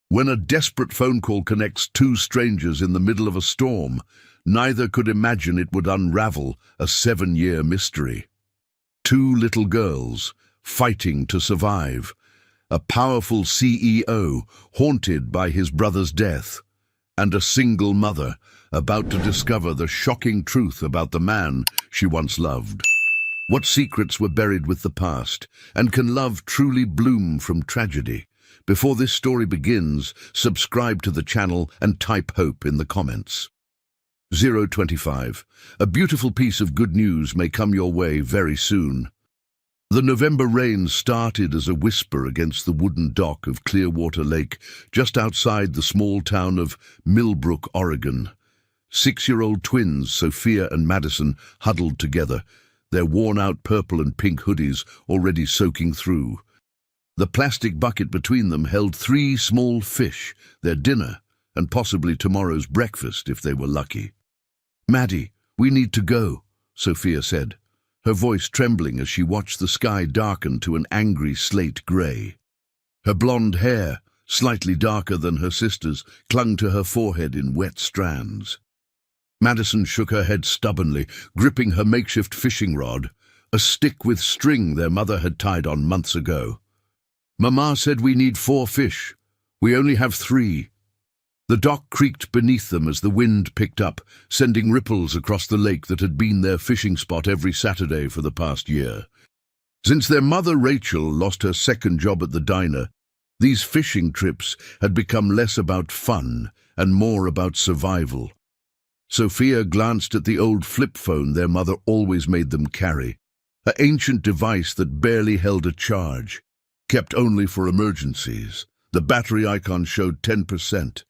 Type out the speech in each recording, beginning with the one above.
When a desperate phone call connects two strangers in the middle of a storm, neither could imagine it would unravel a 7-year mystery. Two little girls fighting to survive. A powerful CEO haunted by his brother's death. And a single mother about to discover the shocking truth about the man she once loved. What secrets were buried with the past, and can love truly bloom from tragedy? Before this story begins, subscribe to the channel and type hope in the comments. 025. A beautiful piece of good news may come your way very soon. The November rain started as a whisper against the wooden dock of Clearwater Lake, just outside the small town of Millbrook, Oregon. 6-year-old twins, Sophia and Madison, huddled together, their worn-out purple and pink hoodies already soaking through. The plastic bucket between them held 3 small fish, their dinner, and possibly tomorrow's breakfast if they were lucky. "Maddie, we need to go," Sophia said, her voice trembling as she watched the sky darken to an angry slate grey. Her blonde hair, slightly darker than her sister's, clung to her forehead in wet strands. Madison shook her head stubbornly, gripping her makeshift fishing rod, a stick with string their mother had tied on months ago. "Mama said we need 4 fish. We only have 3. The dock creaked beneath them as the wind picked up, sending ripples across the lake that had been their fishing spot every Saturday for the past year. Since their mother Rachel lost her second job at the diner, these fishing trips had become less about fun and more about survival. Sophia glanced at the old flip phone their mother always made them carry, an ancient device that barely held a charge, kept only for emergencies. The battery icon showed 10%.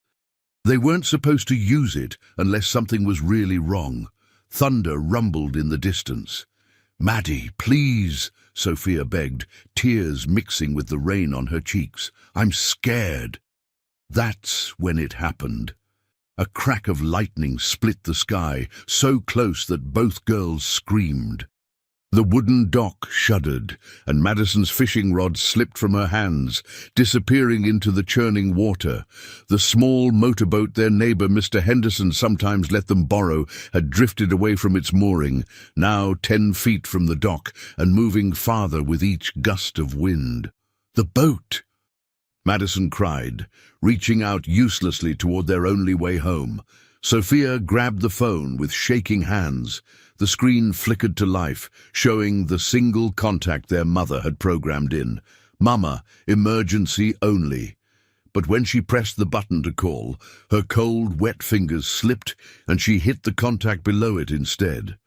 They weren't supposed to use it unless something was really wrong. Thunder rumbled in the distance. "Maddie, please," Sophia begged, tears mixing with the rain on her cheeks. "I'm scared." That's when it happened. A crack of lightning split the sky, so close that both girls screamed. The wooden dock shuddered, and Madison's fishing rod slipped from her hands, disappearing into the churning water. The small motorboat their neighbor Mr. Henderson sometimes let them borrow had drifted away from its mooring, now 10 feet from the dock and moving farther with each gust of wind. "The boat!" Madison cried, reaching out uselessly toward their only way home. Sophia grabbed the phone with shaking hands. The screen flickered to life, showing the single contact their mother had programmed in. "Mama, emergency only." But when she pressed the button to call, her cold, wet fingers slipped and she hit the contact below it instead.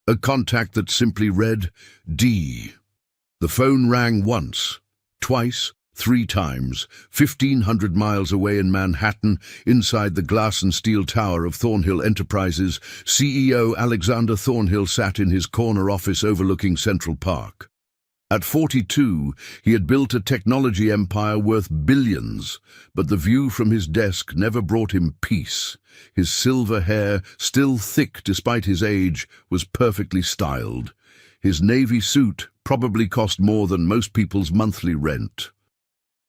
A contact that simply read, D. The phone rang once, twice, 3 times, 1,500 miles away in Manhattan, inside the glass and steel tower of Thornhill Enterprises. CEO Alexander Thornhill sat in his corner office overlooking Central Park. At 42, he had built a technology empire worth billions, but the view from his desk never brought him peace. His silver hair, still thick despite his age, was perfectly styled. His navy suit probably cost more than most people's monthly rent.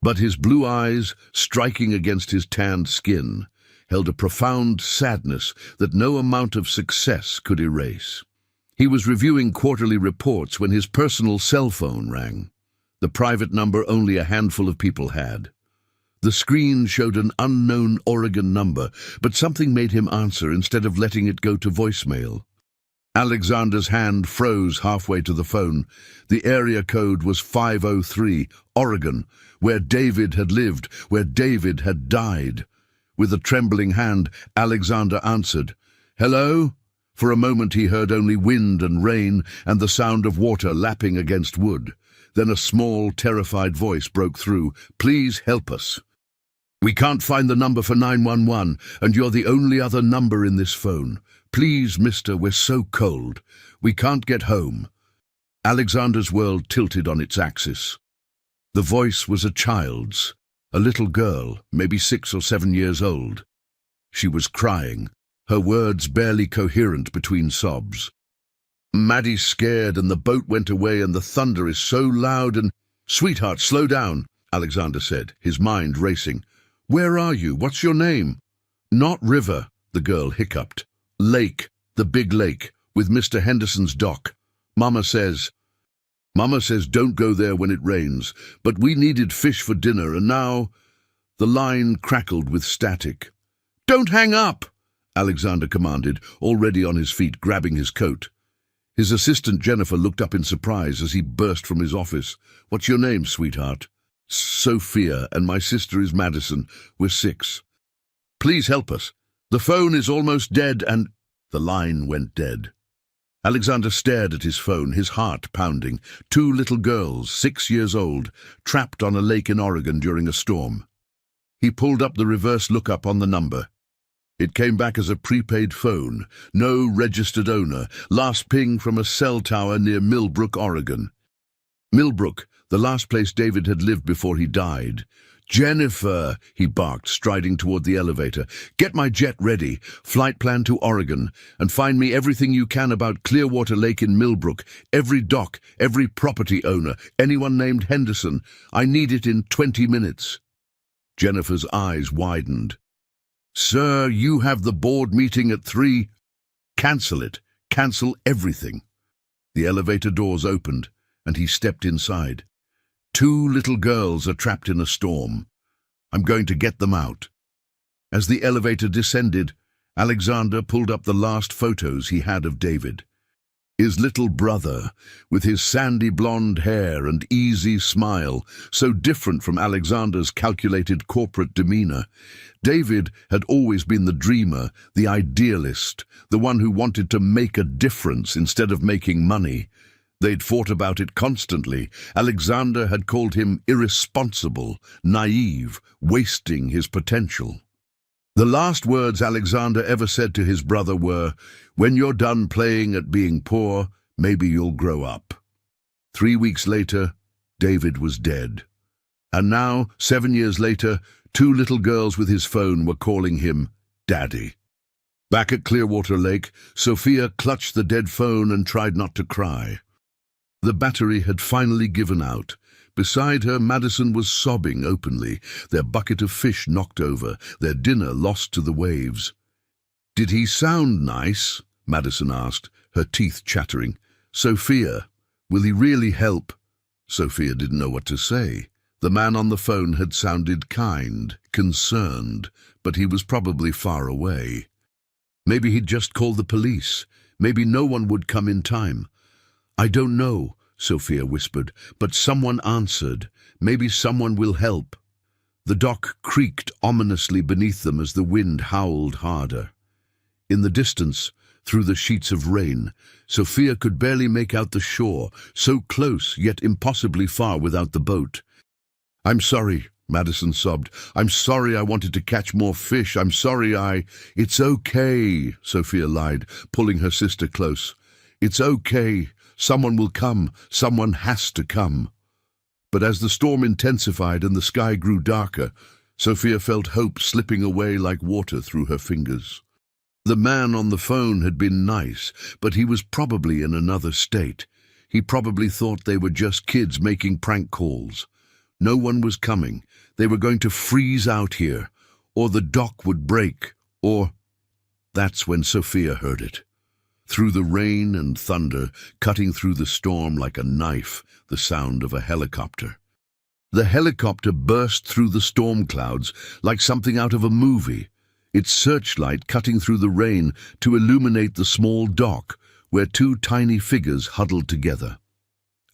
But his blue eyes, striking against his tanned skin, held a profound sadness that no amount of success could erase. He was reviewing quarterly reports when his personal cell phone rang, the private number only a handful of people had. The screen showed an unknown Oregon number, but something made him answer instead of letting it go to voicemail. Alexander's hand froze halfway to the phone. The area code was 503, Oregon, where David had lived, where David had died. With a trembling hand, Alexander answered. "Hello?" For a moment he heard only wind and rain and the sound of water lapping against wood. Then a small, terrified voice broke through. "Please help us. We can't find the number for 911, and you're the only other number in this phone. Please, mister, we're so cold. We can't get home." Alexander's world tilted on its axis. The voice was a child's, a little girl, maybe 6 or 7 years old. She was crying, her words barely coherent between sobs. "Maddie's scared and the boat went away and the thunder is so loud and—" "Sweetheart, slow down," Alexander said, his mind racing. Where are you? What's your name? Not river, the girl hiccuped. Lake, the big lake, with Mr. Henderson's dock. Mama says don't go there when it rains, but we needed fish for dinner and now... The line crackled with static. Don't hang up, Alexander commanded, already on his feet, grabbing his coat. His assistant Jennifer looked up in surprise as he burst from his office. What's your name, sweetheart? Sophia, and my sister is Madison. We're 6. Please help us. The phone is almost dead and... The line went dead. Alexander stared at his phone, his heart pounding. 2 little girls, 6 years old, trapped on a lake in Oregon during a storm. He pulled up the reverse lookup on the number. It came back as a prepaid phone, no registered owner, last ping from a cell tower near Millbrook, Oregon. Millbrook, the last place David had lived before he died. Jennifer, he barked, striding toward the elevator. Get my jet ready, flight plan to Oregon, and find me everything you can about Clearwater Lake in Millbrook, every dock, every property owner, anyone named Henderson. I need it in 20 minutes. Jennifer's eyes widened. Sir, you have the board meeting at 3. Cancel it. Cancel everything. The elevator doors opened, and he stepped inside. 2 little girls are trapped in a storm. I'm going to get them out. As the elevator descended, Alexander pulled up the last photos he had of David. His little brother, with his sandy blonde hair and easy smile, so different from Alexander's calculated corporate demeanor. David had always been the dreamer, the idealist, the one who wanted to make a difference instead of making money. They'd fought about it constantly. Alexander had called him irresponsible, naive, wasting his potential. The last words Alexander ever said to his brother were, "When you're done playing at being poor, maybe you'll grow up." 3 weeks later, David was dead. And now, 7 years later, 2 little girls with his phone were calling him Daddy. Back at Clearwater Lake, Sophia clutched the dead phone and tried not to cry. The battery had finally given out. Beside her, Madison was sobbing openly, their bucket of fish knocked over, their dinner lost to the waves. "Did he sound nice?" Madison asked, her teeth chattering. "Sophia, will he really help?" Sophia didn't know what to say. The man on the phone had sounded kind, concerned, but he was probably far away. Maybe he'd just called the police. Maybe no one would come in time. "I don't know," Sophia whispered, "but someone answered. Maybe someone will help." The dock creaked ominously beneath them as the wind howled harder. In the distance, through the sheets of rain, Sophia could barely make out the shore, so close yet impossibly far without the boat. "I'm sorry," Madison sobbed. "I'm sorry I wanted to catch more fish. I'm sorry I—" "It's okay," Sophia lied, pulling her sister close. "It's okay. Someone will come. Someone has to come." But as the storm intensified and the sky grew darker, Sophia felt hope slipping away like water through her fingers. The man on the phone had been nice, but he was probably in another state. He probably thought they were just kids making prank calls. No one was coming. They were going to freeze out here, or the dock would break, or... That's when Sophia heard it. Through the rain and thunder, cutting through the storm like a knife, the sound of a helicopter. The helicopter burst through the storm clouds like something out of a movie, its searchlight cutting through the rain to illuminate the small dock where 2 tiny figures huddled together.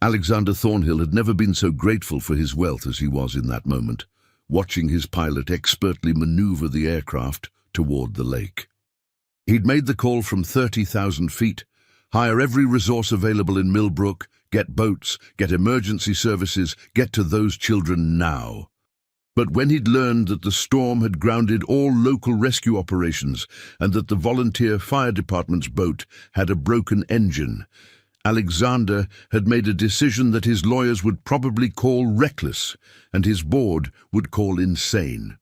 Alexander Thornhill had never been so grateful for his wealth as he was in that moment, watching his pilot expertly maneuver the aircraft toward the lake. He'd made the call from 30,000 feet, hire every resource available in Millbrook, get boats, get emergency services, get to those children now. But when he'd learned that the storm had grounded all local rescue operations and that the volunteer fire department's boat had a broken engine, Alexander had made a decision that his lawyers would probably call reckless and his board would call insane.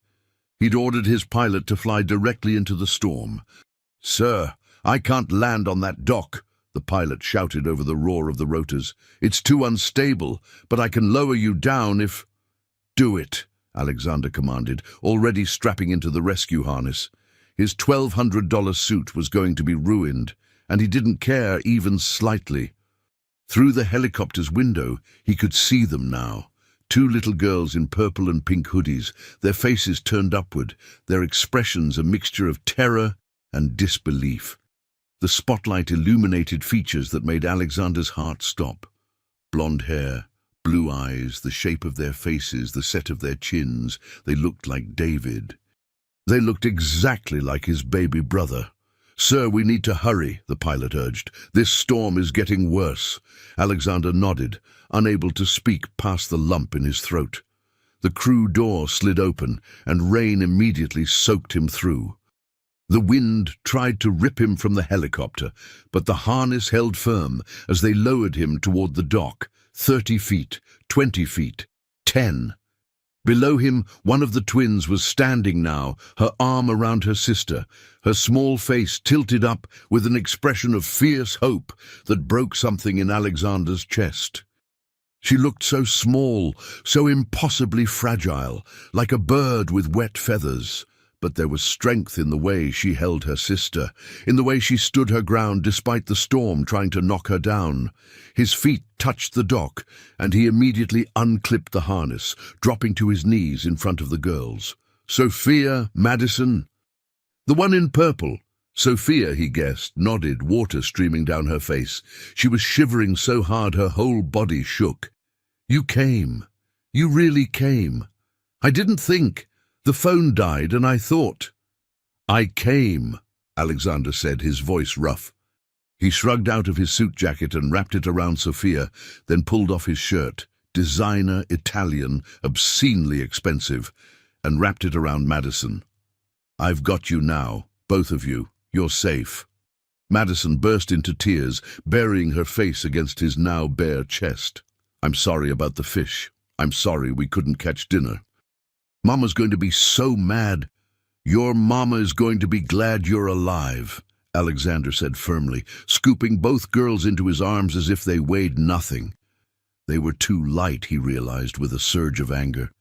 He'd ordered his pilot to fly directly into the storm. "Sir, I can't land on that dock," the pilot shouted over the roar of the rotors. "It's too unstable, but I can lower you down if—" "Do it," Alexander commanded, already strapping into the rescue harness. His $1,200 suit was going to be ruined, and he didn't care even slightly. Through the helicopter's window, he could see them now. Two little girls in purple and pink hoodies, their faces turned upward, their expressions a mixture of terror and disbelief. The spotlight illuminated features that made Alexander's heart stop. Blonde hair, blue eyes, the shape of their faces, the set of their chins, they looked like David. They looked exactly like his baby brother. "Sir, we need to hurry," the pilot urged. "This storm is getting worse." Alexander nodded, unable to speak past the lump in his throat. The crew door slid open, and rain immediately soaked him through. The wind tried to rip him from the helicopter, but the harness held firm as they lowered him toward the dock. 30 feet, 20 feet, 10. Below him, one of the twins was standing now, her arm around her sister, her small face tilted up with an expression of fierce hope that broke something in Alexander's chest. She looked so small, so impossibly fragile, like a bird with wet feathers. But there was strength in the way she held her sister, in the way she stood her ground despite the storm trying to knock her down. His feet touched the dock, and he immediately unclipped the harness, dropping to his knees in front of the girls. "Sophia, Madison." "The one in purple." Sophia, he guessed, nodded, water streaming down her face. She was shivering so hard her whole body shook. "You came. You really came. I didn't think. The phone died and I thought." "I came," Alexander said, his voice rough. He shrugged out of his suit jacket and wrapped it around Sophia, then pulled off his shirt, designer, Italian, obscenely expensive, and wrapped it around Madison. "I've got you now, both of you. You're safe." Madison burst into tears, burying her face against his now bare chest. "I'm sorry about the fish. I'm sorry we couldn't catch dinner. Mama's going to be so mad." "Your mama is going to be glad you're alive," Alexander said firmly, scooping both girls into his arms as if they weighed nothing. They were too light, he realized with a surge of anger.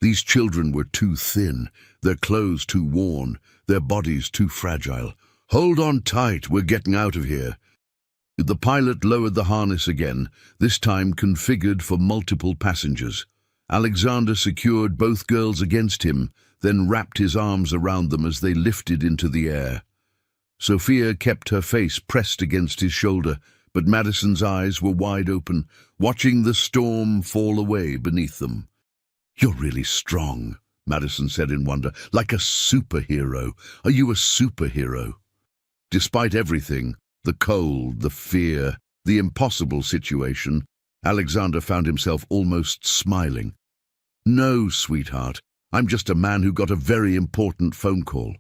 These children were too thin, their clothes too worn, their bodies too fragile. "Hold on tight, we're getting out of here." The pilot lowered the harness again, this time configured for multiple passengers. Alexander secured both girls against him, then wrapped his arms around them as they lifted into the air. Sophia kept her face pressed against his shoulder, but Madison's eyes were wide open, watching the storm fall away beneath them. "You're really strong," Madison said in wonder, "like a superhero. Are you a superhero?" Despite everything, the cold, the fear, the impossible situation, Alexander found himself almost smiling. "No, sweetheart, I'm just a man who got a very important phone call."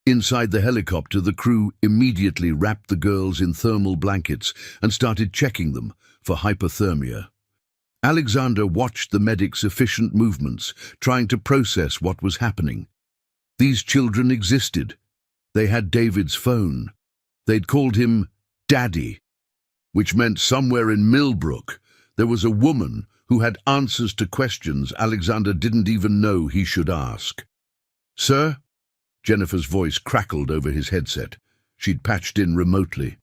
Inside the helicopter, the crew immediately wrapped the girls in thermal blankets and started checking them for hypothermia. Alexander watched the medics' efficient movements, trying to process what was happening. These children existed. They had David's phone. They'd called him Daddy, which meant somewhere in Millbrook there was a woman who had answers to questions Alexander didn't even know he should ask. "Sir?" Jennifer's voice crackled over his headset. She'd patched in remotely.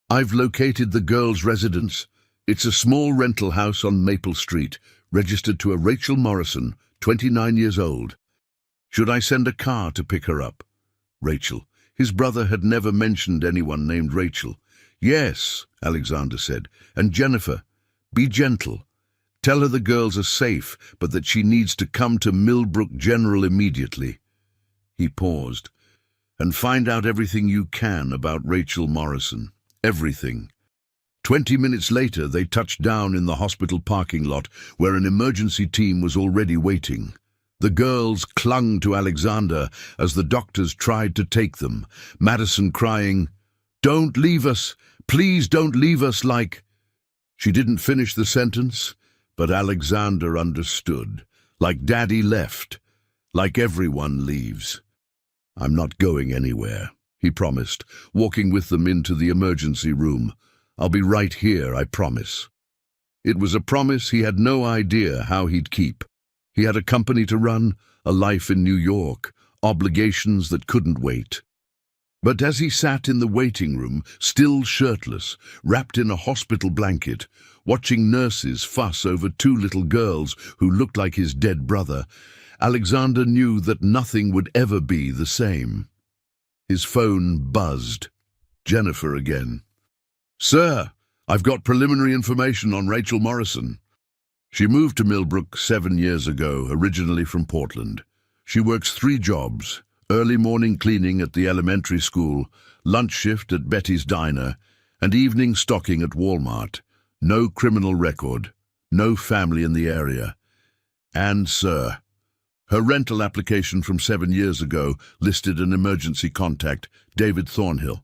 "I've located the girls' residence. It's a small rental house on Maple Street, registered to a Rachel Morrison, 29 years old. Should I send a car to pick her up?" Rachel. His brother had never mentioned anyone named Rachel. "Yes," Alexander said. "And Jennifer, be gentle. Tell her the girls are safe, but that she needs to come to Millbrook General immediately." He paused. "And find out everything you can about Rachel Morrison. Everything." 20 minutes later, they touched down in the hospital parking lot, where an emergency team was already waiting. The girls clung to Alexander as the doctors tried to take them, Madison crying, "Don't leave us! Please don't leave us!" like... She didn't finish the sentence, but Alexander understood. Like Daddy left, like everyone leaves. "I'm not going anywhere," he promised, walking with them into the emergency room. "I'll be right here, I promise." It was a promise he had no idea how he'd keep. He had a company to run, a life in New York, obligations that couldn't wait. But as he sat in the waiting room, still shirtless, wrapped in a hospital blanket, watching nurses fuss over two little girls who looked like his dead brother, Alexander knew that nothing would ever be the same. His phone buzzed. Jennifer again. "Sir, I've got preliminary information on Rachel Morrison. She moved to Millbrook 7 years ago, originally from Portland. She works 3 jobs: early morning cleaning at the elementary school, lunch shift at Betty's Diner, and evening stocking at Walmart. No criminal record, no family in the area. And, sir, her rental application from 7 years ago listed an emergency contact, David Thornhill."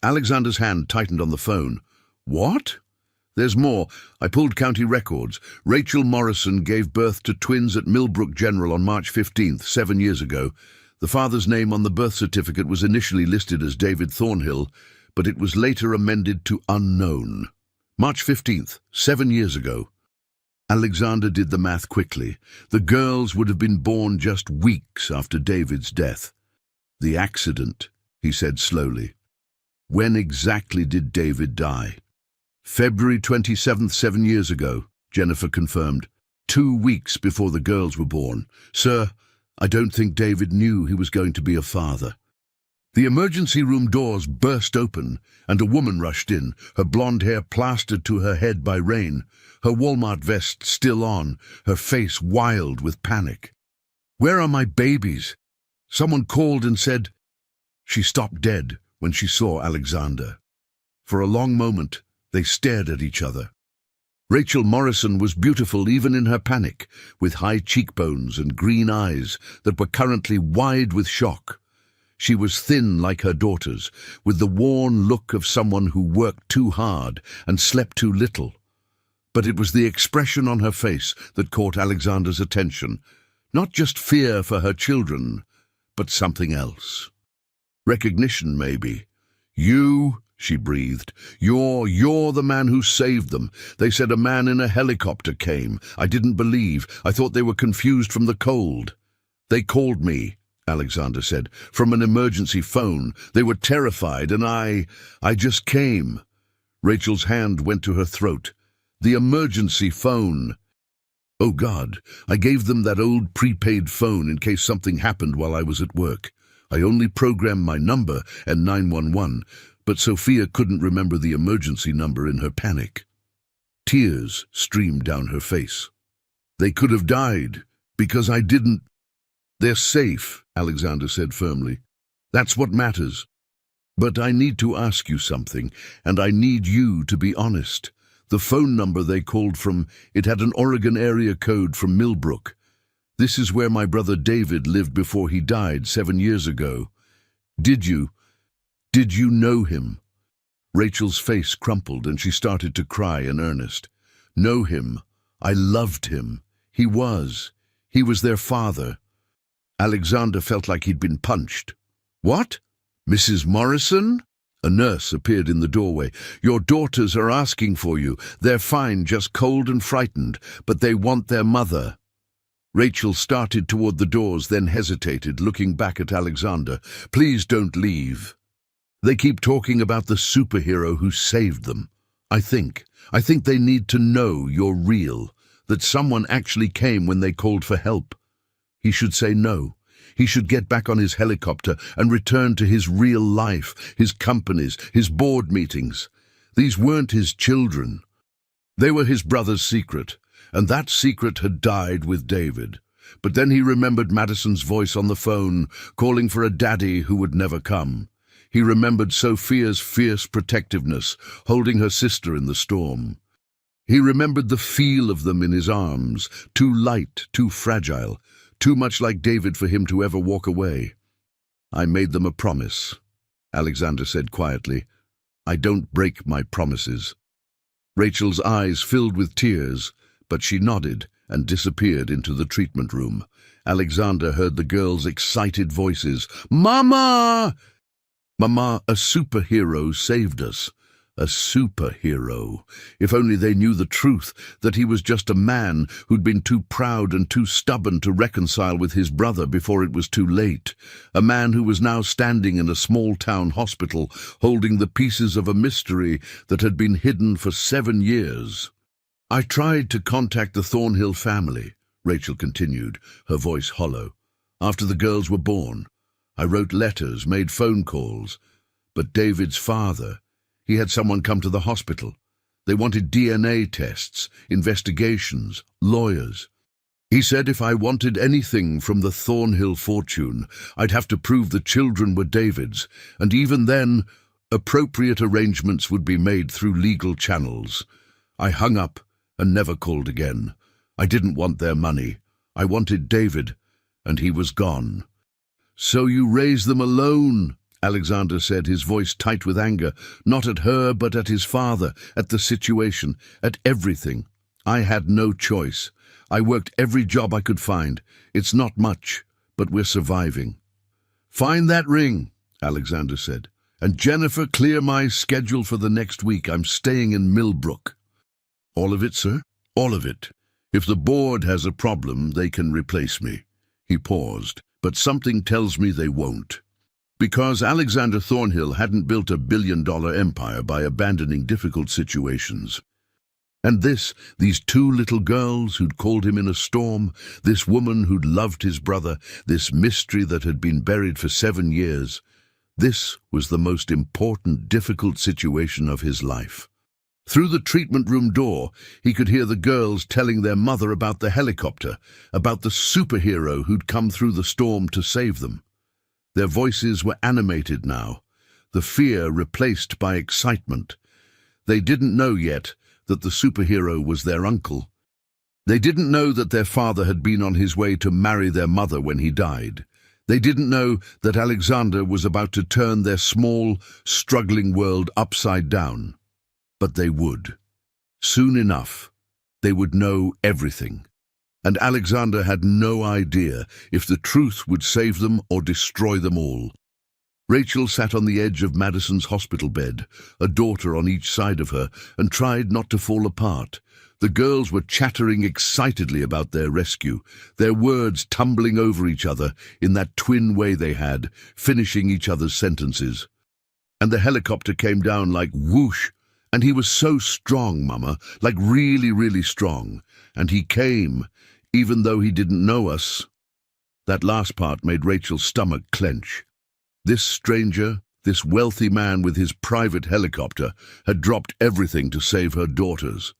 Alexander's hand tightened on the phone. "What?" "There's more. I pulled county records. Rachel Morrison gave birth to twins at Millbrook General on March 15th, 7 years ago. The father's name on the birth certificate was initially listed as David Thornhill, but it was later amended to unknown. March 15th, 7 years ago. Alexander did the math quickly. The girls would have been born just weeks after David's death. "The accident," he said slowly. "When exactly did David die?" "February 27th, 7 years ago," Jennifer confirmed. 2 weeks before the girls were born. "Sir, I don't think David knew he was going to be a father." The emergency room doors burst open, and a woman rushed in, her blonde hair plastered to her head by rain, her Walmart vest still on, her face wild with panic. "Where are my babies?" Someone called and said. She stopped dead when she saw Alexander. For a long moment, they stared at each other. Rachel Morrison was beautiful even in her panic, with high cheekbones and green eyes that were currently wide with shock. She was thin like her daughters, with the worn look of someone who worked too hard and slept too little. But it was the expression on her face that caught Alexander's attention, not just fear for her children, but something else. Recognition, maybe. "You," she breathed, you're the man who saved them. They said a man in a helicopter came. I didn't believe. I thought they were confused from the cold." "They called me," Alexander said, "from an emergency phone. They were terrified, and I just came." Rachel's hand went to her throat. "The emergency phone." "Oh God, I gave them that old prepaid phone in case something happened while I was at work. I only programmed my number and 911, but Sophia couldn't remember the emergency number in her panic." Tears streamed down her face. "They could have died, because I didn't—" "They're safe," Alexander said firmly. "That's what matters. But I need to ask you something, and I need you to be honest. The phone number they called from, it had an Oregon area code from Millbrook. This is where my brother David lived before he died 7 years ago. Did you know him?" Rachel's face crumpled and she started to cry in earnest. "Know him. I loved him. He was their father." Alexander felt like he'd been punched. "What? Mrs. Morrison?" A nurse appeared in the doorway. "Your daughters are asking for you. They're fine, just cold and frightened, but they want their mother." Rachel started toward the doors, then hesitated, looking back at Alexander. "Please don't leave. They keep talking about the superhero who saved them. I think they need to know you're real, that someone actually came when they called for help." He should say no. He should get back on his helicopter and return to his real life, his companies, his board meetings. These weren't his children. They were his brother's secret, and that secret had died with David. But then he remembered Madison's voice on the phone, calling for a daddy who would never come. He remembered Sophia's fierce protectiveness, holding her sister in the storm. He remembered the feel of them in his arms, too light, too fragile, too much like David for him to ever walk away. "I made them a promise," Alexander said quietly. "I don't break my promises." Rachel's eyes filled with tears, but she nodded and disappeared into the treatment room. Alexander heard the girls' excited voices. "Mama! Mama, a superhero saved us. A superhero. If only they knew the truth, that he was just a man who'd been too proud and too stubborn to reconcile with his brother before it was too late. A man who was now standing in a small-town hospital, holding the pieces of a mystery that had been hidden for 7 years. "I tried to contact the Thornhill family," Rachel continued, her voice hollow. "After the girls were born. I wrote letters, made phone calls. But David's father, he had someone come to the hospital. They wanted DNA tests, investigations, lawyers. He said if I wanted anything from the Thornhill fortune, I'd have to prove the children were David's, and even then, appropriate arrangements would be made through legal channels. I hung up and never called again. I didn't want their money. I wanted David, and he was gone." "So you raised them alone," Alexander said, his voice tight with anger, not at her but at his father, at the situation, at everything. "I had no choice. I worked every job I could find. It's not much, but we're surviving." "Find that ring," Alexander said, "and Jennifer, clear my schedule for the next week. I'm staying in Millbrook." "All of it, sir?" "All of it. If the board has a problem, they can replace me." He paused, "but something tells me they won't." Because Alexander Thornhill hadn't built a billion-dollar empire by abandoning difficult situations. And these 2 little girls who'd called him in a storm, this woman who'd loved his brother, this mystery that had been buried for 7 years, this was the most important, difficult situation of his life. Through the treatment room door, he could hear the girls telling their mother about the helicopter, about the superhero who'd come through the storm to save them. Their voices were animated now, the fear replaced by excitement. They didn't know yet that the superhero was their uncle. They didn't know that their father had been on his way to marry their mother when he died. They didn't know that Alexander was about to turn their small, struggling world upside down. But they would. Soon enough, they would know everything. And Alexander had no idea if the truth would save them or destroy them all. Rachel sat on the edge of Madison's hospital bed, a daughter on each side of her, and tried not to fall apart. The girls were chattering excitedly about their rescue, their words tumbling over each other in that twin way they had, finishing each other's sentences. And the helicopter came down like whoosh, and he was so strong, Mama, like really, really strong. And he came, even though he didn't know us. That last part made Rachel's stomach clench. This stranger, this wealthy man with his private helicopter, had dropped everything to save her daughters.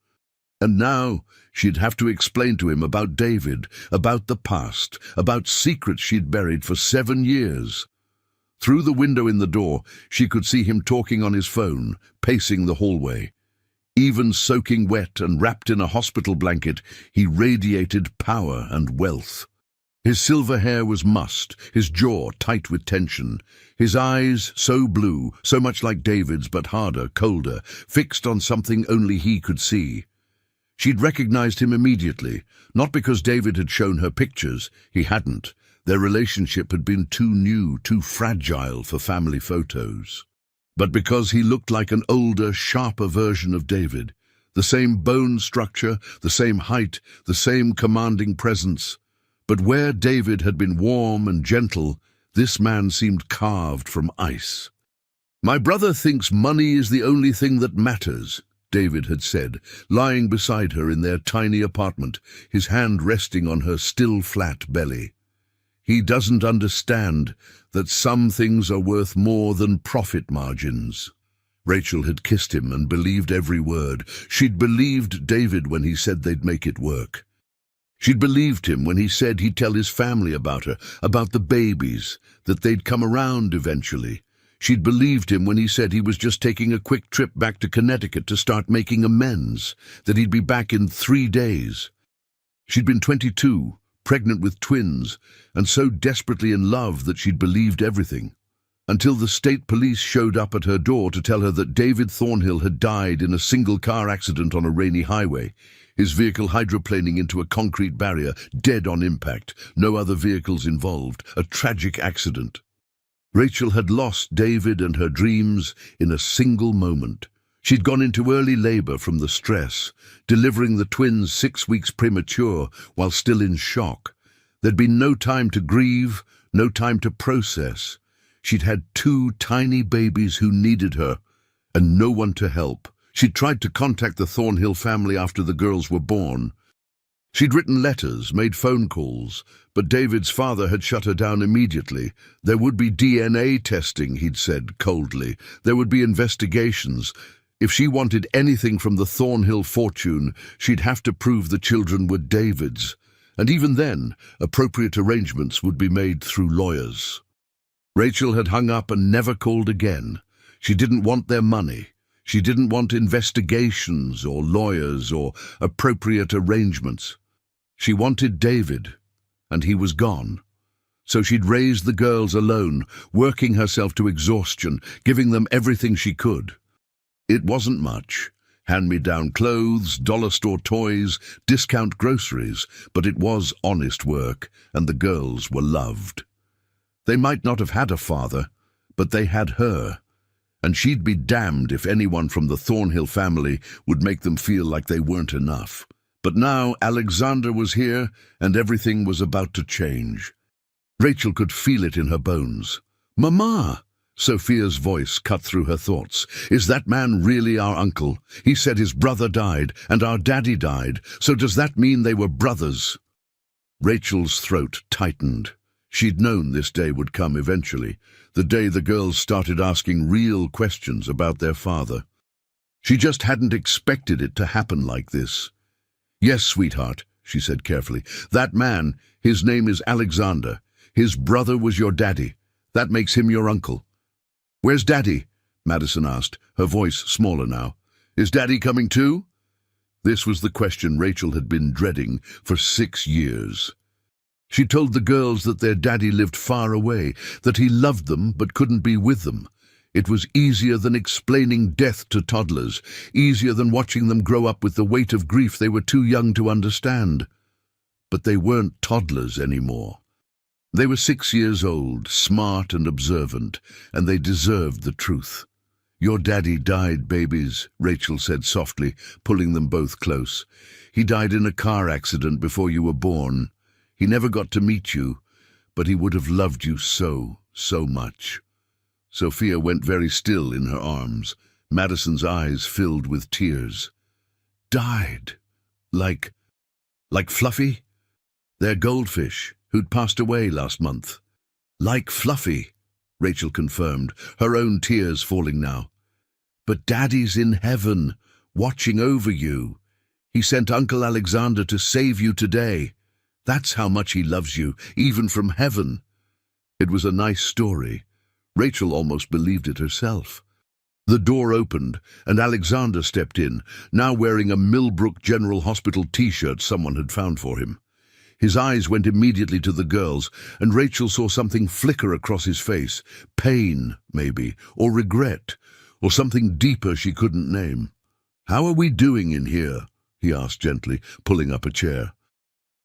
And now she'd have to explain to him about David, about the past, about secrets she'd buried for 7 years. Through the window in the door, she could see him talking on his phone, pacing the hallway. Even soaking wet and wrapped in a hospital blanket, he radiated power and wealth. His silver hair was mussed, his jaw tight with tension, his eyes so blue, so much like David's but harder, colder, fixed on something only he could see. She'd recognized him immediately, not because David had shown her pictures. He hadn't. Their relationship had been too new, too fragile for family photos. But because he looked like an older, sharper version of David, the same bone structure, the same height, the same commanding presence. But where David had been warm and gentle, this man seemed carved from ice. "My brother thinks money is the only thing that matters," David had said, lying beside her in their tiny apartment, his hand resting on her still flat belly. "He doesn't understand that some things are worth more than profit margins." Rachel had kissed him and believed every word. She'd believed David when he said they'd make it work. She'd believed him when he said he'd tell his family about her, about the babies, that they'd come around eventually. She'd believed him when he said he was just taking a quick trip back to Connecticut to start making amends, that he'd be back in 3 days. She'd been 22, pregnant with twins, and so desperately in love that she'd believed everything. Until the state police showed up at her door to tell her that David Thornhill had died in a single-car accident on a rainy highway, his vehicle hydroplaning into a concrete barrier, dead on impact, no other vehicles involved, a tragic accident. Rachel had lost David and her dreams in a single moment. She'd gone into early labor from the stress, delivering the twins 6 weeks premature while still in shock. There'd been no time to grieve, no time to process. She'd had 2 tiny babies who needed her, and no one to help. She'd tried to contact the Thornhill family after the girls were born. She'd written letters, made phone calls, but David's father had shut her down immediately. There would be DNA testing, he'd said coldly. There would be investigations. If she wanted anything from the Thornhill fortune, she'd have to prove the children were David's. And even then, appropriate arrangements would be made through lawyers. Rachel had hung up and never called again. She didn't want their money. She didn't want investigations or lawyers or appropriate arrangements. She wanted David, and he was gone. So she'd raised the girls alone, working herself to exhaustion, giving them everything she could. It wasn't much. Hand-me-down clothes, dollar store toys, discount groceries, but it was honest work, and the girls were loved. They might not have had a father, but they had her, and she'd be damned if anyone from the Thornhill family would make them feel like they weren't enough. But now Alexander was here, and everything was about to change. Rachel could feel it in her bones. "Mama!" Sophia's voice cut through her thoughts. "Is that man really our uncle? He said his brother died, and our daddy died, so does that mean they were brothers?" Rachel's throat tightened. She'd known this day would come eventually, the day the girls started asking real questions about their father. She just hadn't expected it to happen like this. "Yes, sweetheart," she said carefully. "That man, his name is Alexander. His brother was your daddy. That makes him your uncle." "Where's Daddy?" Madison asked, her voice smaller now. "Is Daddy coming too?" This was the question Rachel had been dreading for 6 years. She told the girls that their daddy lived far away, that he loved them but couldn't be with them. It was easier than explaining death to toddlers, easier than watching them grow up with the weight of grief they were too young to understand. But they weren't toddlers anymore. They were 6 years old, smart and observant, and they deserved the truth. "Your daddy died, babies," Rachel said softly, pulling them both close. "He died in a car accident before you were born. He never got to meet you, but he would have loved you so, so much." Sophia went very still in her arms. Madison's eyes filled with tears. "Died? Like Fluffy? Their goldfish, who'd passed away last month." "Like Fluffy," Rachel confirmed, her own tears falling now. "But Daddy's in heaven, watching over you. He sent Uncle Alexander to save you today. That's how much he loves you, even from heaven." It was a nice story. Rachel almost believed it herself. The door opened, and Alexander stepped in, now wearing a Millbrook General Hospital t-shirt someone had found for him. His eyes went immediately to the girls, and Rachel saw something flicker across his face. Pain, maybe, or regret, or something deeper she couldn't name. "How are we doing in here?" he asked gently, pulling up a chair.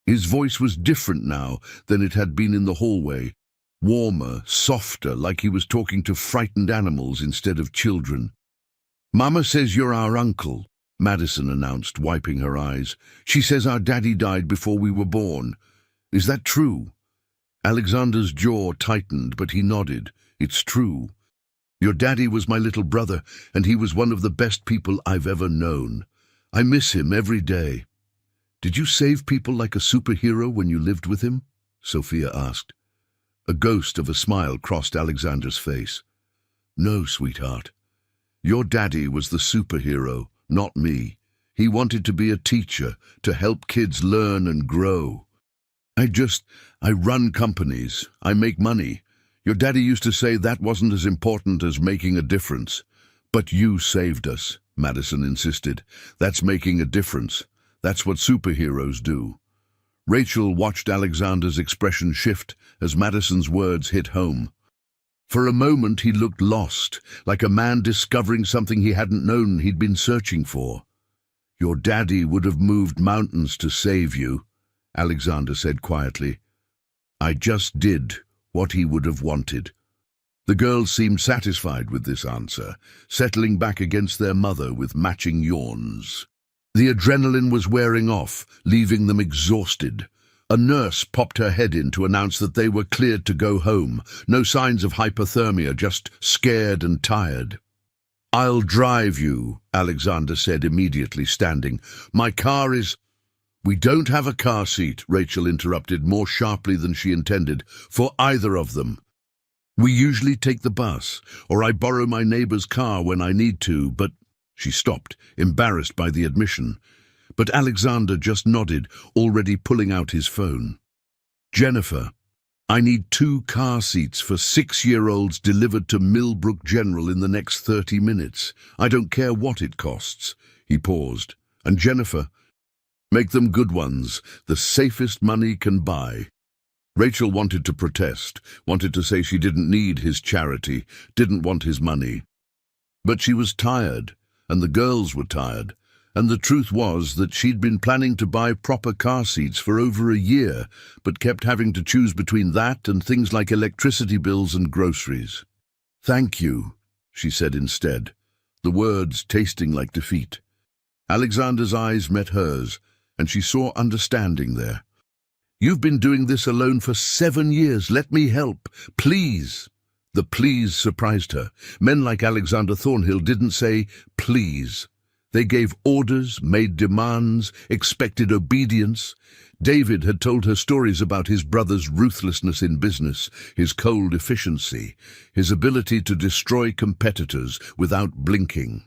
His voice was different now than it had been in the hallway. Warmer, softer, like he was talking to frightened animals instead of children. "Mama says you're our uncle," Madison announced, wiping her eyes. "She says our daddy died before we were born. Is that true?" Alexander's jaw tightened, but he nodded. "It's true. Your daddy was my little brother, and he was one of the best people I've ever known. I miss him every day." "Did you save people like a superhero when you lived with him?" Sophia asked. A ghost of a smile crossed Alexander's face. "No, sweetheart. Your daddy was the superhero, not me. He wanted to be a teacher, to help kids learn and grow. I run companies. I make money. Your daddy used to say that wasn't as important as making a difference. But you saved us," Madison insisted. "That's making a difference. That's what superheroes do." Rachel watched Alexander's expression shift as Madison's words hit home. For a moment he looked lost, like a man discovering something he hadn't known he'd been searching for. "Your daddy would have moved mountains to save you," Alexander said quietly. "I just did what he would have wanted." The girls seemed satisfied with this answer, settling back against their mother with matching yawns. The adrenaline was wearing off, leaving them exhausted. A nurse popped her head in to announce that they were cleared to go home. No signs of hypothermia, just scared and tired. "I'll drive you," Alexander said, immediately standing. "My car is—" "We don't have a car seat," Rachel interrupted more sharply than she intended, "for either of them. We usually take the bus, or I borrow my neighbor's car when I need to, but—" She stopped, embarrassed by the admission. But Alexander just nodded, already pulling out his phone. "Jennifer, I need 2 car seats for 6-year-olds delivered to Millbrook General in the next 30 minutes. I don't care what it costs." He paused. "And Jennifer, make them good ones, the safest money can buy." Rachel wanted to protest, wanted to say she didn't need his charity, didn't want his money. But she was tired, and the girls were tired. And the truth was that she'd been planning to buy proper car seats for over a year, but kept having to choose between that and things like electricity bills and groceries. "Thank you," she said instead, the words tasting like defeat. Alexander's eyes met hers, and she saw understanding there. "You've been doing this alone for 7 years. Let me help, please." The please surprised her. Men like Alexander Thornhill didn't say please. They gave orders, made demands, expected obedience. David had told her stories about his brother's ruthlessness in business, his cold efficiency, his ability to destroy competitors without blinking.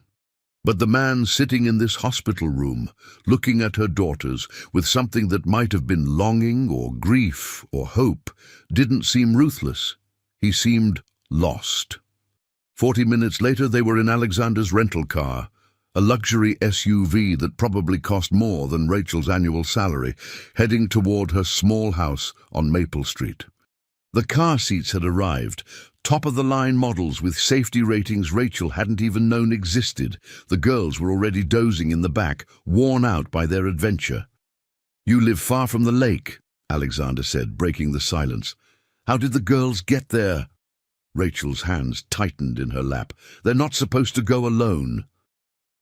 But the man sitting in this hospital room, looking at her daughters with something that might have been longing or grief or hope, didn't seem ruthless. He seemed lost. 40 minutes later, they were in Alexander's rental car, a luxury SUV that probably cost more than Rachel's annual salary, heading toward her small house on Maple Street. The car seats had arrived, top-of-the-line models with safety ratings Rachel hadn't even known existed. The girls were already dozing in the back, worn out by their adventure. "You live far from the lake," Alexander said, breaking the silence. "How did the girls get there?" Rachel's hands tightened in her lap. "They're not supposed to go alone.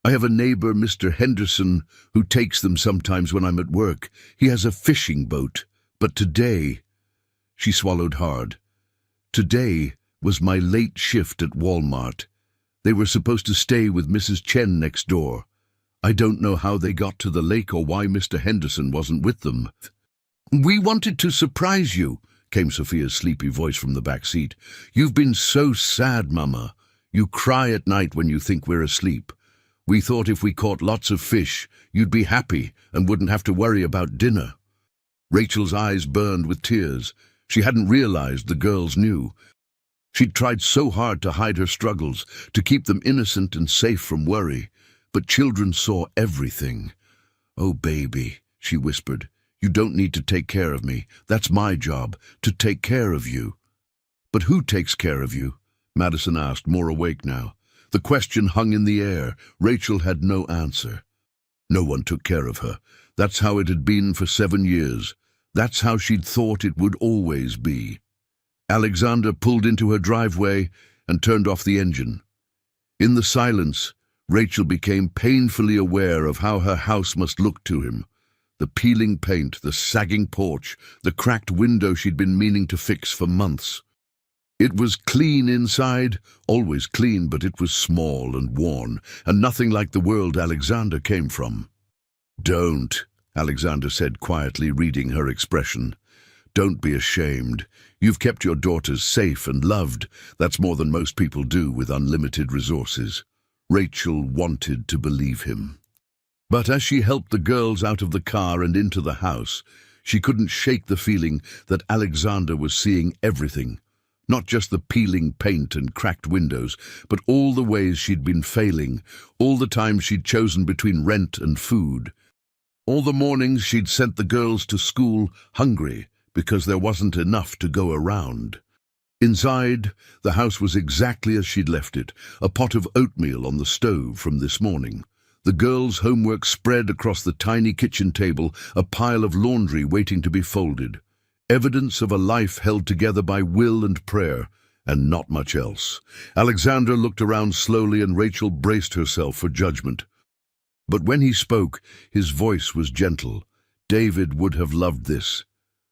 I have a neighbor, Mr. Henderson, who takes them sometimes when I'm at work. He has a fishing boat. But today—" She swallowed hard. "Today was my late shift at Walmart. They were supposed to stay with Mrs. Chen next door. I don't know how they got to the lake or why Mr. Henderson wasn't with them." "We wanted to surprise you," came Sophia's sleepy voice from the back seat. "You've been so sad, Mama. You cry at night when you think we're asleep. We thought if we caught lots of fish, you'd be happy and wouldn't have to worry about dinner." Rachel's eyes burned with tears. She hadn't realized the girls knew. She'd tried so hard to hide her struggles, to keep them innocent and safe from worry. But children saw everything. "Oh, baby," she whispered, "you don't need to take care of me. That's my job, to take care of you." "But who takes care of you?" Madison asked, more awake now. The question hung in the air. Rachel had no answer. No one took care of her. That's how it had been for 7 years. That's how she'd thought it would always be. Alexander pulled into her driveway and turned off the engine. In the silence, Rachel became painfully aware of how her house must look to him. The peeling paint, the sagging porch, the cracked window she'd been meaning to fix for months. It was clean inside, always clean, but it was small and worn, and nothing like the world Alexander came from. "Don't," Alexander said quietly, reading her expression. "Don't be ashamed. You've kept your daughters safe and loved. That's more than most people do with unlimited resources." Rachel wanted to believe him. But as she helped the girls out of the car and into the house, she couldn't shake the feeling that Alexander was seeing everything. Not just the peeling paint and cracked windows, but all the ways she'd been failing, all the times she'd chosen between rent and food. All the mornings she'd sent the girls to school hungry because there wasn't enough to go around. Inside, the house was exactly as she'd left it, a pot of oatmeal on the stove from this morning. The girls' homework spread across the tiny kitchen table, a pile of laundry waiting to be folded. Evidence of a life held together by will and prayer, and not much else. Alexander looked around slowly and Rachel braced herself for judgment. But when he spoke, his voice was gentle. David would have loved this.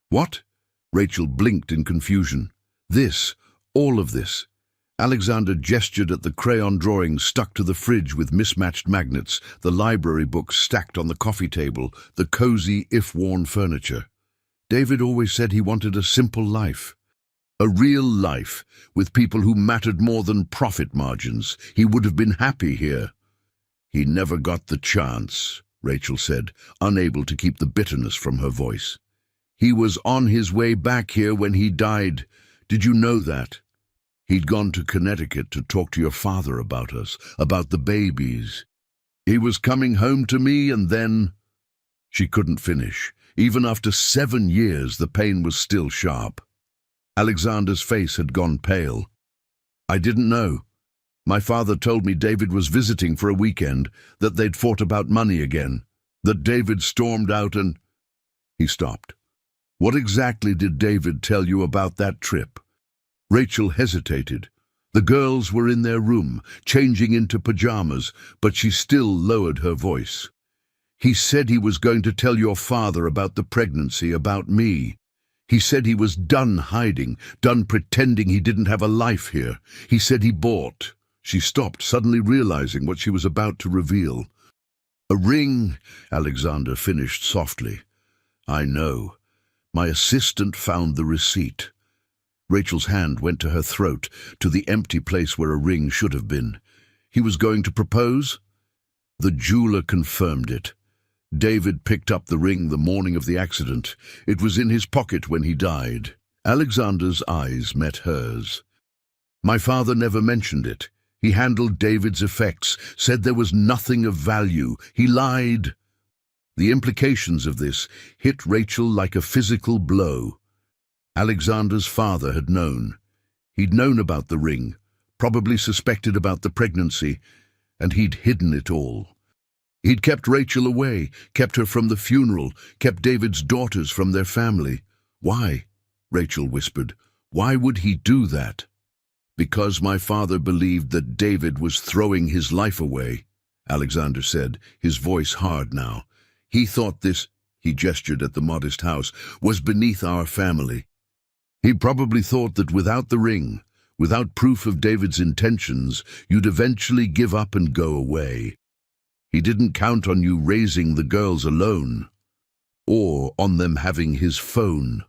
What? Rachel blinked in confusion. This, all of this. Alexander gestured at the crayon drawings stuck to the fridge with mismatched magnets, the library books stacked on the coffee table, the cozy, if-worn furniture. David always said he wanted a simple life. A real life, with people who mattered more than profit margins. He would have been happy here. He never got the chance, Rachel said, unable to keep the bitterness from her voice. He was on his way back here when he died. Did you know that? He'd gone to Connecticut to talk to your father about us, about the babies. He was coming home to me and then... She couldn't finish. Even after 7 years, the pain was still sharp. Alexander's face had gone pale. I didn't know. My father told me David was visiting for a weekend, that they'd fought about money again, that David stormed out and... He stopped. What exactly did David tell you about that trip? Rachel hesitated. The girls were in their room, changing into pajamas, but she still lowered her voice. He said he was going to tell your father about the pregnancy, about me. He said he was done hiding, done pretending he didn't have a life here. He said he bought... She stopped, suddenly realizing what she was about to reveal. A ring, Alexander finished softly. I know. My assistant found the receipt. Rachel's hand went to her throat, to the empty place where a ring should have been. He was going to propose? The jeweler confirmed it. David picked up the ring the morning of the accident. It was in his pocket when he died. Alexander's eyes met hers. My father never mentioned it. He handled David's effects, said there was nothing of value. He lied. The implications of this hit Rachel like a physical blow. Alexander's father had known. He'd known about the ring, probably suspected about the pregnancy, and he'd hidden it all. He'd kept Rachel away, kept her from the funeral, kept David's daughters from their family. Why? Rachel whispered. Why would he do that? Because my father believed that David was throwing his life away, Alexander said, his voice hard now. He thought this, he gestured at the modest house, was beneath our family. He probably thought that without the ring, without proof of David's intentions, you'd eventually give up and go away. He didn't count on you raising the girls alone, or on them having his phone,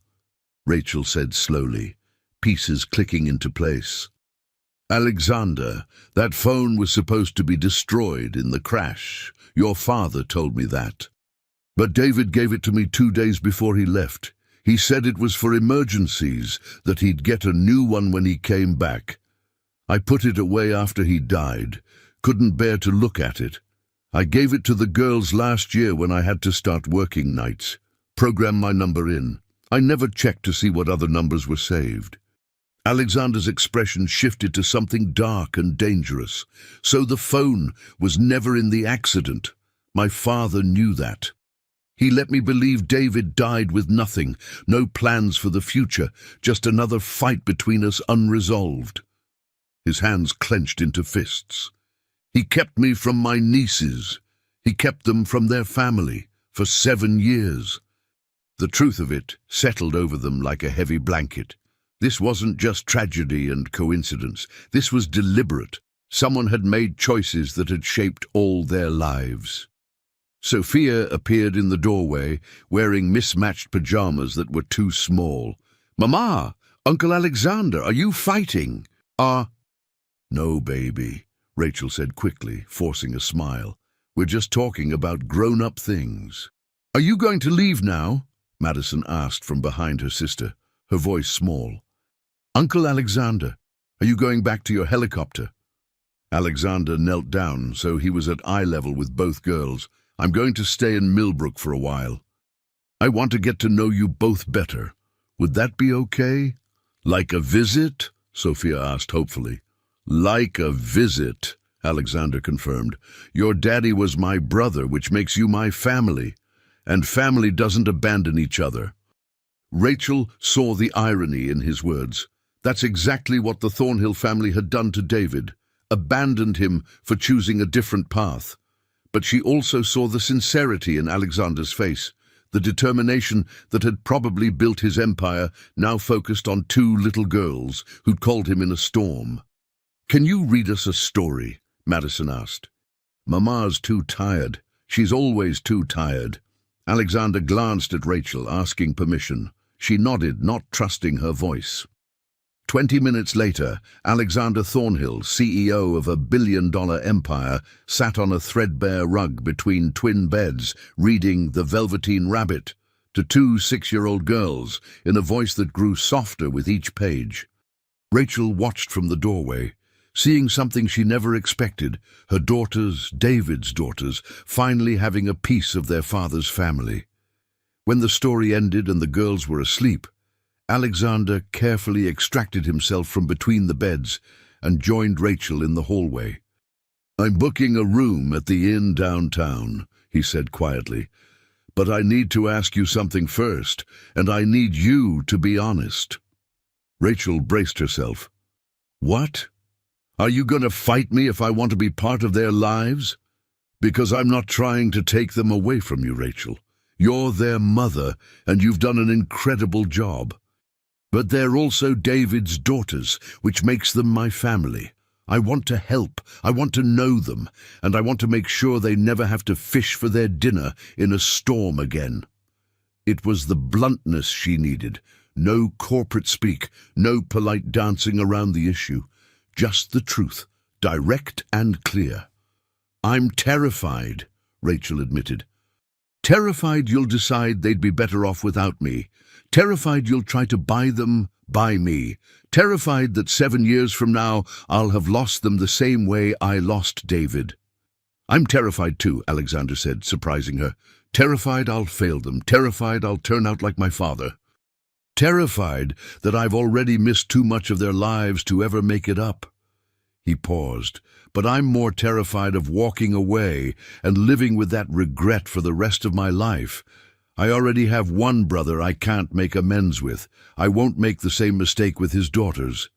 Rachel said slowly, pieces clicking into place. Alexander, that phone was supposed to be destroyed in the crash. Your father told me that. But David gave it to me 2 days before he left. He said it was for emergencies, that he'd get a new one when he came back. I put it away after he died, couldn't bear to look at it. I gave it to the girls last year when I had to start working nights. Program my number in. I never checked to see what other numbers were saved. Alexander's expression shifted to something dark and dangerous. So the phone was never in the accident. My father knew that. He let me believe David died with nothing, no plans for the future, just another fight between us unresolved. His hands clenched into fists. He kept me from my nieces. He kept them from their family for 7 years. The truth of it settled over them like a heavy blanket. This wasn't just tragedy and coincidence. This was deliberate. Someone had made choices that had shaped all their lives. Sophia appeared in the doorway, wearing mismatched pajamas that were too small. "Mama! Uncle Alexander, are you fighting?" No, baby," Rachel said quickly, forcing a smile. "We're just talking about grown-up things." "Are you going to leave now?" Madison asked from behind her sister, her voice small. "Uncle Alexander, are you going back to your helicopter?" Alexander knelt down, so he was at eye level with both girls. "I'm going to stay in Millbrook for a while. I want to get to know you both better. Would that be okay?" "Like a visit?" Sophia asked hopefully. "Like a visit," Alexander confirmed. "Your daddy was my brother, which makes you my family. And family doesn't abandon each other." Rachel saw the irony in his words. That's exactly what the Thornhill family had done to David, abandoned him for choosing a different path. But she also saw the sincerity in Alexander's face, the determination that had probably built his empire, now focused on two little girls who'd called him in a storm. "Can you read us a story?" Madison asked. "Mama's too tired. She's always too tired." Alexander glanced at Rachel, asking permission. She nodded, not trusting her voice. 20 minutes later, Alexander Thornhill, CEO of a billion-dollar empire, sat on a threadbare rug between twin beds, reading The Velveteen Rabbit to two 6-year-old girls in a voice that grew softer with each page. Rachel watched from the doorway, seeing something she never expected, her daughters, David's daughters, finally having a piece of their father's family. When the story ended and the girls were asleep, Alexander carefully extracted himself from between the beds and joined Rachel in the hallway. "I'm booking a room at the inn downtown," he said quietly. "But I need to ask you something first, and I need you to be honest." Rachel braced herself. "What? Are you going to fight me if I want to be part of their lives?" "Because I'm not trying to take them away from you, Rachel. You're their mother, and you've done an incredible job. But they're also David's daughters, which makes them my family. I want to help, I want to know them, and I want to make sure they never have to fish for their dinner in a storm again." It was the bluntness she needed. No corporate speak, no polite dancing around the issue. Just the truth, direct and clear. "I'm terrified," Rachel admitted. "Terrified you'll decide they'd be better off without me. Terrified you'll try to buy them by me. Terrified that 7 years from now I'll have lost them the same way I lost David." "I'm terrified too," Alexander said, surprising her. "Terrified I'll fail them. Terrified I'll turn out like my father. Terrified that I've already missed too much of their lives to ever make it up." He paused. "But I'm more terrified of walking away and living with that regret for the rest of my life. I already have one brother I can't make amends with. I won't make the same mistake with his daughters."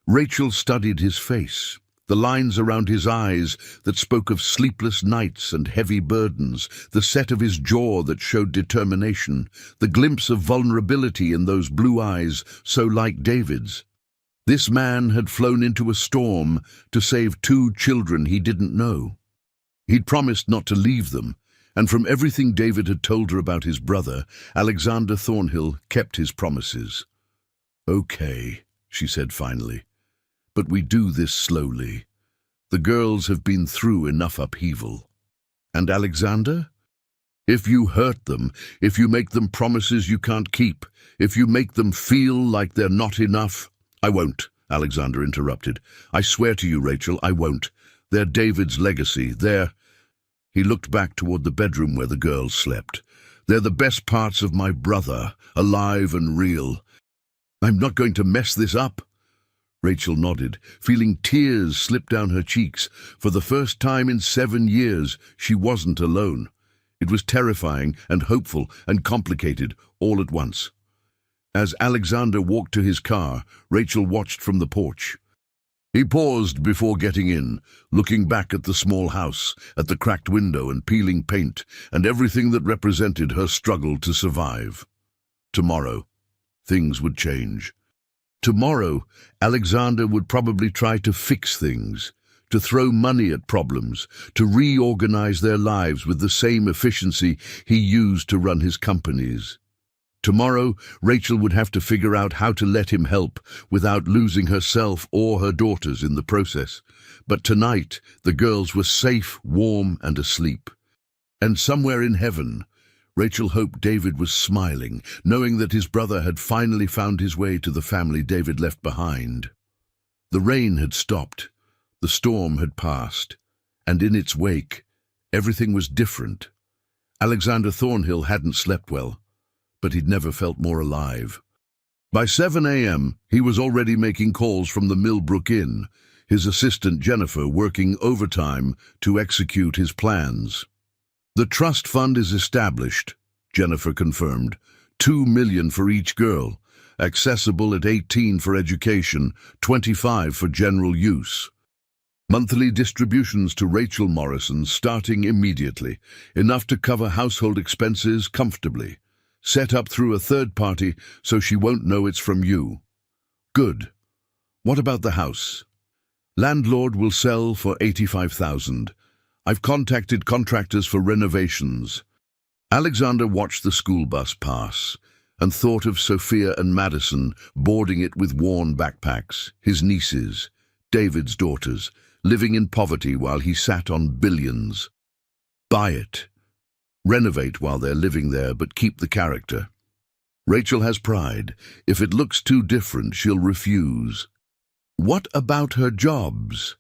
Rachel studied his face, the lines around his eyes that spoke of sleepless nights and heavy burdens, the set of his jaw that showed determination, the glimpse of vulnerability in those blue eyes so like David's. This man had flown into a storm to save 2 children he didn't know. He'd promised not to leave them, and from everything David had told her about his brother, Alexander Thornhill kept his promises. "Okay," she said finally, "but we do this slowly. The girls have been through enough upheaval." "And Alexander? If you hurt them, if you make them promises you can't keep, if you make them feel like they're not enough—" "I won't," Alexander interrupted. "I swear to you, Rachel, I won't. They're David's legacy. He looked back toward the bedroom where the girls slept. "They're the best parts of my brother, alive and real. I'm not going to mess this up." Rachel nodded, feeling tears slip down her cheeks. For the first time in 7 years, she wasn't alone. It was terrifying and hopeful and complicated all at once. As Alexander walked to his car, Rachel watched from the porch. He paused before getting in, looking back at the small house, at the cracked window and peeling paint, and everything that represented her struggle to survive. Tomorrow, things would change. Tomorrow, Alexander would probably try to fix things, to throw money at problems, to reorganize their lives with the same efficiency he used to run his companies. Tomorrow, Rachel would have to figure out how to let him help without losing herself or her daughters in the process. But tonight, the girls were safe, warm, and asleep. And somewhere in heaven, Rachel hoped David was smiling, knowing that his brother had finally found his way to the family David left behind. The rain had stopped, the storm had passed, and in its wake, everything was different. Alexander Thornhill hadn't slept well, but he'd never felt more alive. By 7 a.m., he was already making calls from the Millbrook Inn, his assistant Jennifer working overtime to execute his plans. "The trust fund is established," Jennifer confirmed, $2 million for each girl, accessible at 18 for education, 25 for general use. Monthly distributions to Rachel Morrison starting immediately, enough to cover household expenses comfortably. Set up through a third party so she won't know it's from you. Good. What about the house? Landlord will sell for 85,000. I've contacted contractors for renovations. Alexander watched the school bus pass and thought of Sophia and Madison boarding it with worn backpacks, his nieces, David's daughters, living in poverty while he sat on billions. Buy it. Renovate while they're living there, but keep the character. Rachel has pride. If it looks too different, she'll refuse. What about her jobs?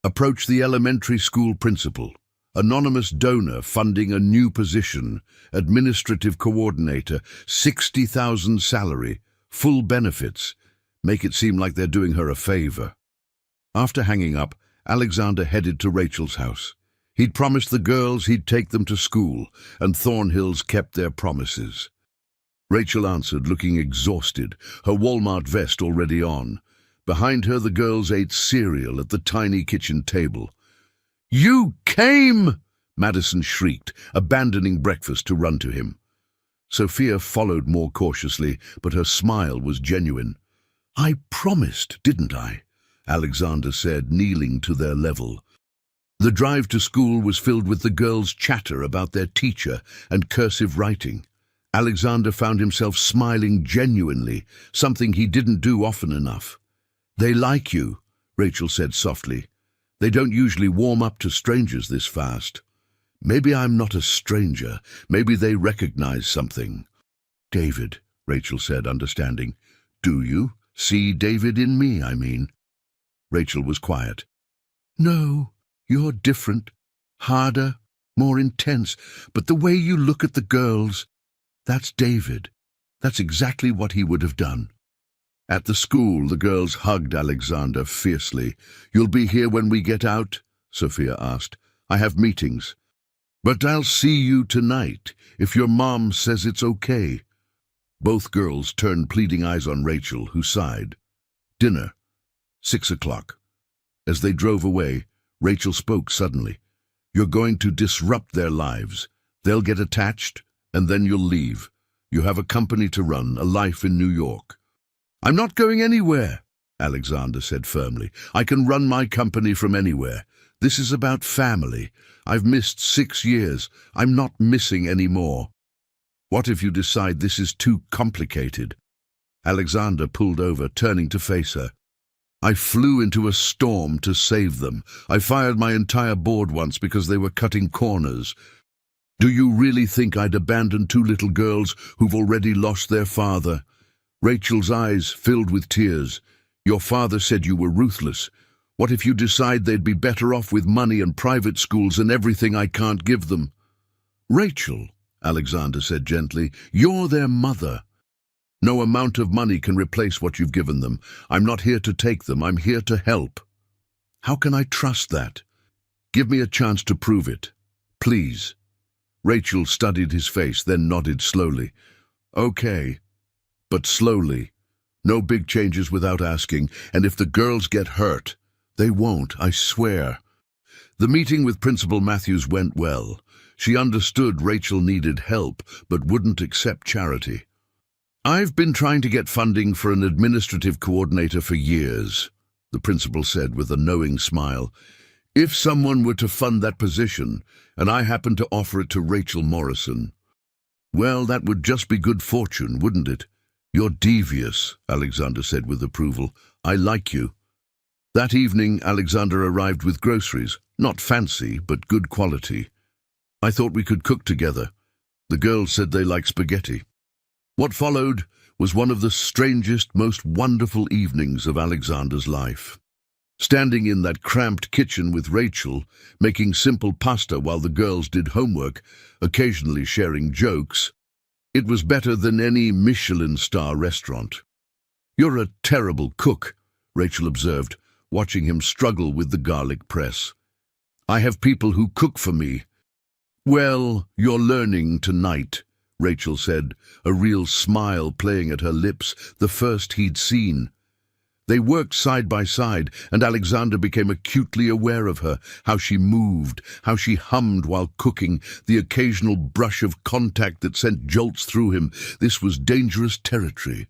Approach the elementary school principal. Anonymous donor funding a new position. Administrative coordinator, 60,000 salary, full benefits. Make it seem like they're doing her a favor. After hanging up, Alexander headed to Rachel's house. He'd promised the girls he'd take them to school, and Thornhills kept their promises. Rachel answered, looking exhausted, her Walmart vest already on. Behind her, the girls ate cereal at the tiny kitchen table. "You came!" Madison shrieked, abandoning breakfast to run to him. Sophia followed more cautiously, but her smile was genuine. "I promised, didn't I?" Alexander said, kneeling to their level. The drive to school was filled with the girls' chatter about their teacher and cursive writing. Alexander found himself smiling genuinely, something he didn't do often enough. "They like you," Rachel said softly. "They don't usually warm up to strangers this fast. Maybe I'm not a stranger. Maybe they recognize something." "David," Rachel said, understanding. "Do you see David in me, I mean?" Rachel was quiet. "No, you're different. Harder, more intense. But the way you look at the girls, that's David. That's exactly what he would have done." At the school, the girls hugged Alexander fiercely. "You'll be here when we get out?" Sophia asked. "I have meetings." "But I'll see you tonight, if your mom says it's okay." Both girls turned pleading eyes on Rachel, who sighed. "Dinner, 6 o'clock. As they drove away, Rachel spoke suddenly. "You're going to disrupt their lives. They'll get attached, and then you'll leave. You have a company to run, a life in New York." "I'm not going anywhere," Alexander said firmly. "I can run my company from anywhere. This is about family. I've missed 6 years. I'm not missing any more." "What if you decide this is too complicated?" Alexander pulled over, turning to face her. "I flew into a storm to save them. I fired my entire board once because they were cutting corners. Do you really think I'd abandon 2 little girls who've already lost their father?" Rachel's eyes filled with tears. "Your father said you were ruthless. What if you decide they'd be better off with money and private schools and everything I can't give them?" "Rachel," Alexander said gently, "you're their mother. No amount of money can replace what you've given them. I'm not here to take them. I'm here to help." "How can I trust that?" "Give me a chance to prove it. Please." Rachel studied his face, then nodded slowly. "Okay. But slowly. No big changes without asking, and if the girls get hurt, they won't, I swear." The meeting with Principal Matthews went well. She understood Rachel needed help, but wouldn't accept charity. "I've been trying to get funding for an administrative coordinator for years," the principal said with a knowing smile. "If someone were to fund that position, and I happened to offer it to Rachel Morrison, well, that would just be good fortune, wouldn't it?" "You're devious," Alexander said with approval. "I like you." That evening, Alexander arrived with groceries, not fancy, but good quality. "I thought we could cook together. The girls said they like spaghetti." What followed was one of the strangest, most wonderful evenings of Alexander's life. Standing in that cramped kitchen with Rachel, making simple pasta while the girls did homework, occasionally sharing jokes, it was better than any Michelin star restaurant. "You're a terrible cook," Rachel observed, watching him struggle with the garlic press. "I have people who cook for me." "Well, you're learning tonight," Rachel said, a real smile playing at her lips, the first he'd seen. They worked side by side, and Alexander became acutely aware of her, how she moved, how she hummed while cooking, the occasional brush of contact that sent jolts through him. This was dangerous territory.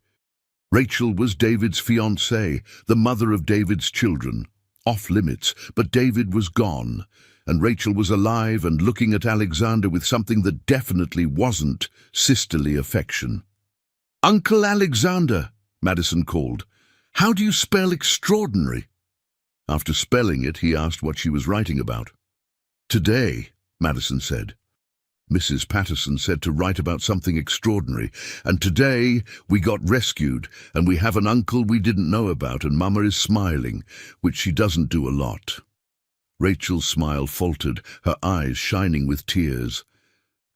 Rachel was David's fiancée, the mother of David's children. Off limits, but David was gone, and Rachel was alive and looking at Alexander with something that definitely wasn't sisterly affection. "Uncle Alexander," Madison called. "How do you spell extraordinary?" After spelling it, he asked what she was writing about. "Today," Madison said. Mrs. Patterson said to write about something extraordinary, and today we got rescued, and we have an uncle we didn't know about, and Mama is smiling, which she doesn't do a lot. Rachel's smile faltered, her eyes shining with tears.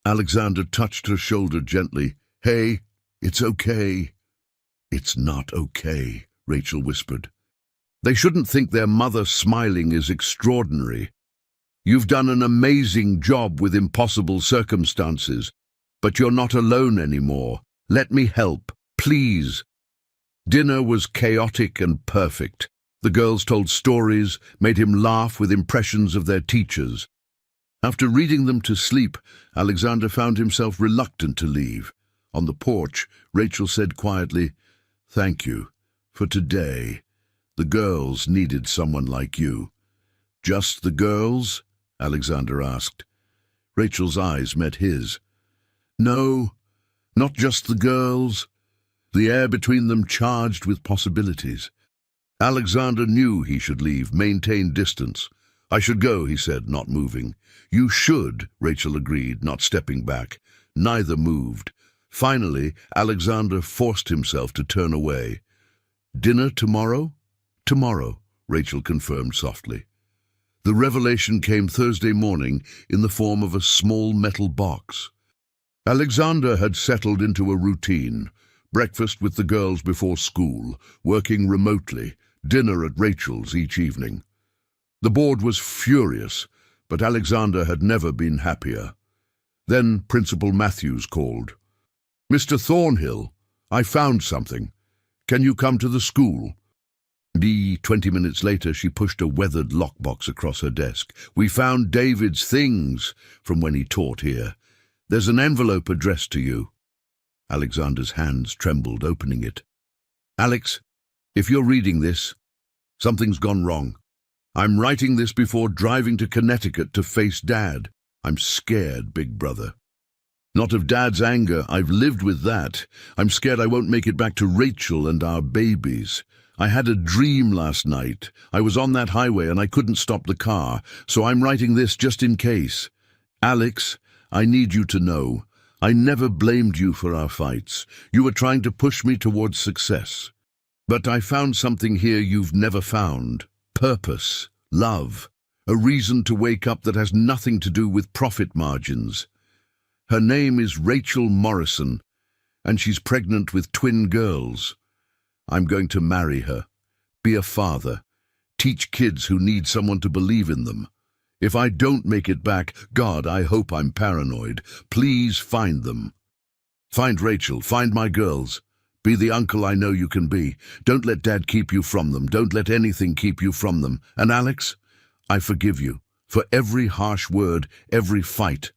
Alexander touched her shoulder gently. "Hey, it's okay." "It's not okay," Rachel whispered. "They shouldn't think their mother smiling is extraordinary. You've done an amazing job with impossible circumstances, but you're not alone anymore. Let me help, please." Dinner was chaotic and perfect. The girls told stories, made him laugh with impressions of their teachers. After reading them to sleep, Alexander found himself reluctant to leave. On the porch, Rachel said quietly, "Thank you for today. The girls needed someone like you." "Just the girls?" Alexander asked. Rachel's eyes met his. "No, not just the girls." The air between them charged with possibilities. Alexander knew he should leave, maintain distance. "I should go," he said, not moving. "You should," Rachel agreed, not stepping back. Neither moved. Finally, Alexander forced himself to turn away. "Dinner tomorrow?" "Tomorrow," Rachel confirmed softly. The revelation came Thursday morning in the form of a small metal box. Alexander had settled into a routine. Breakfast with the girls before school, working remotely, dinner at Rachel's each evening. The board was furious, but Alexander had never been happier. Then Principal Matthews called. "Mr. Thornhill, I found something. Can you come to the school?" 20 minutes later, she pushed a weathered lockbox across her desk. "We found David's things from when he taught here. There's an envelope addressed to you." Alexander's hands trembled, opening it. "Alex, if you're reading this, something's gone wrong. I'm writing this before driving to Connecticut to face Dad. I'm scared, big brother. Not of Dad's anger, I've lived with that. I'm scared I won't make it back to Rachel and our babies. I had a dream last night. I was on that highway and I couldn't stop the car, so I'm writing this just in case. Alex, I need you to know, I never blamed you for our fights. You were trying to push me towards success. But I found something here you've never found. Purpose, love, a reason to wake up that has nothing to do with profit margins. Her name is Rachel Morrison, and she's pregnant with twin girls. I'm going to marry her, be a father, teach kids who need someone to believe in them. If I don't make it back, God, I hope I'm paranoid. Please find them. Find Rachel, find my girls. Be the uncle I know you can be. Don't let Dad keep you from them. Don't let anything keep you from them. And Alex, I forgive you for every harsh word, every fight.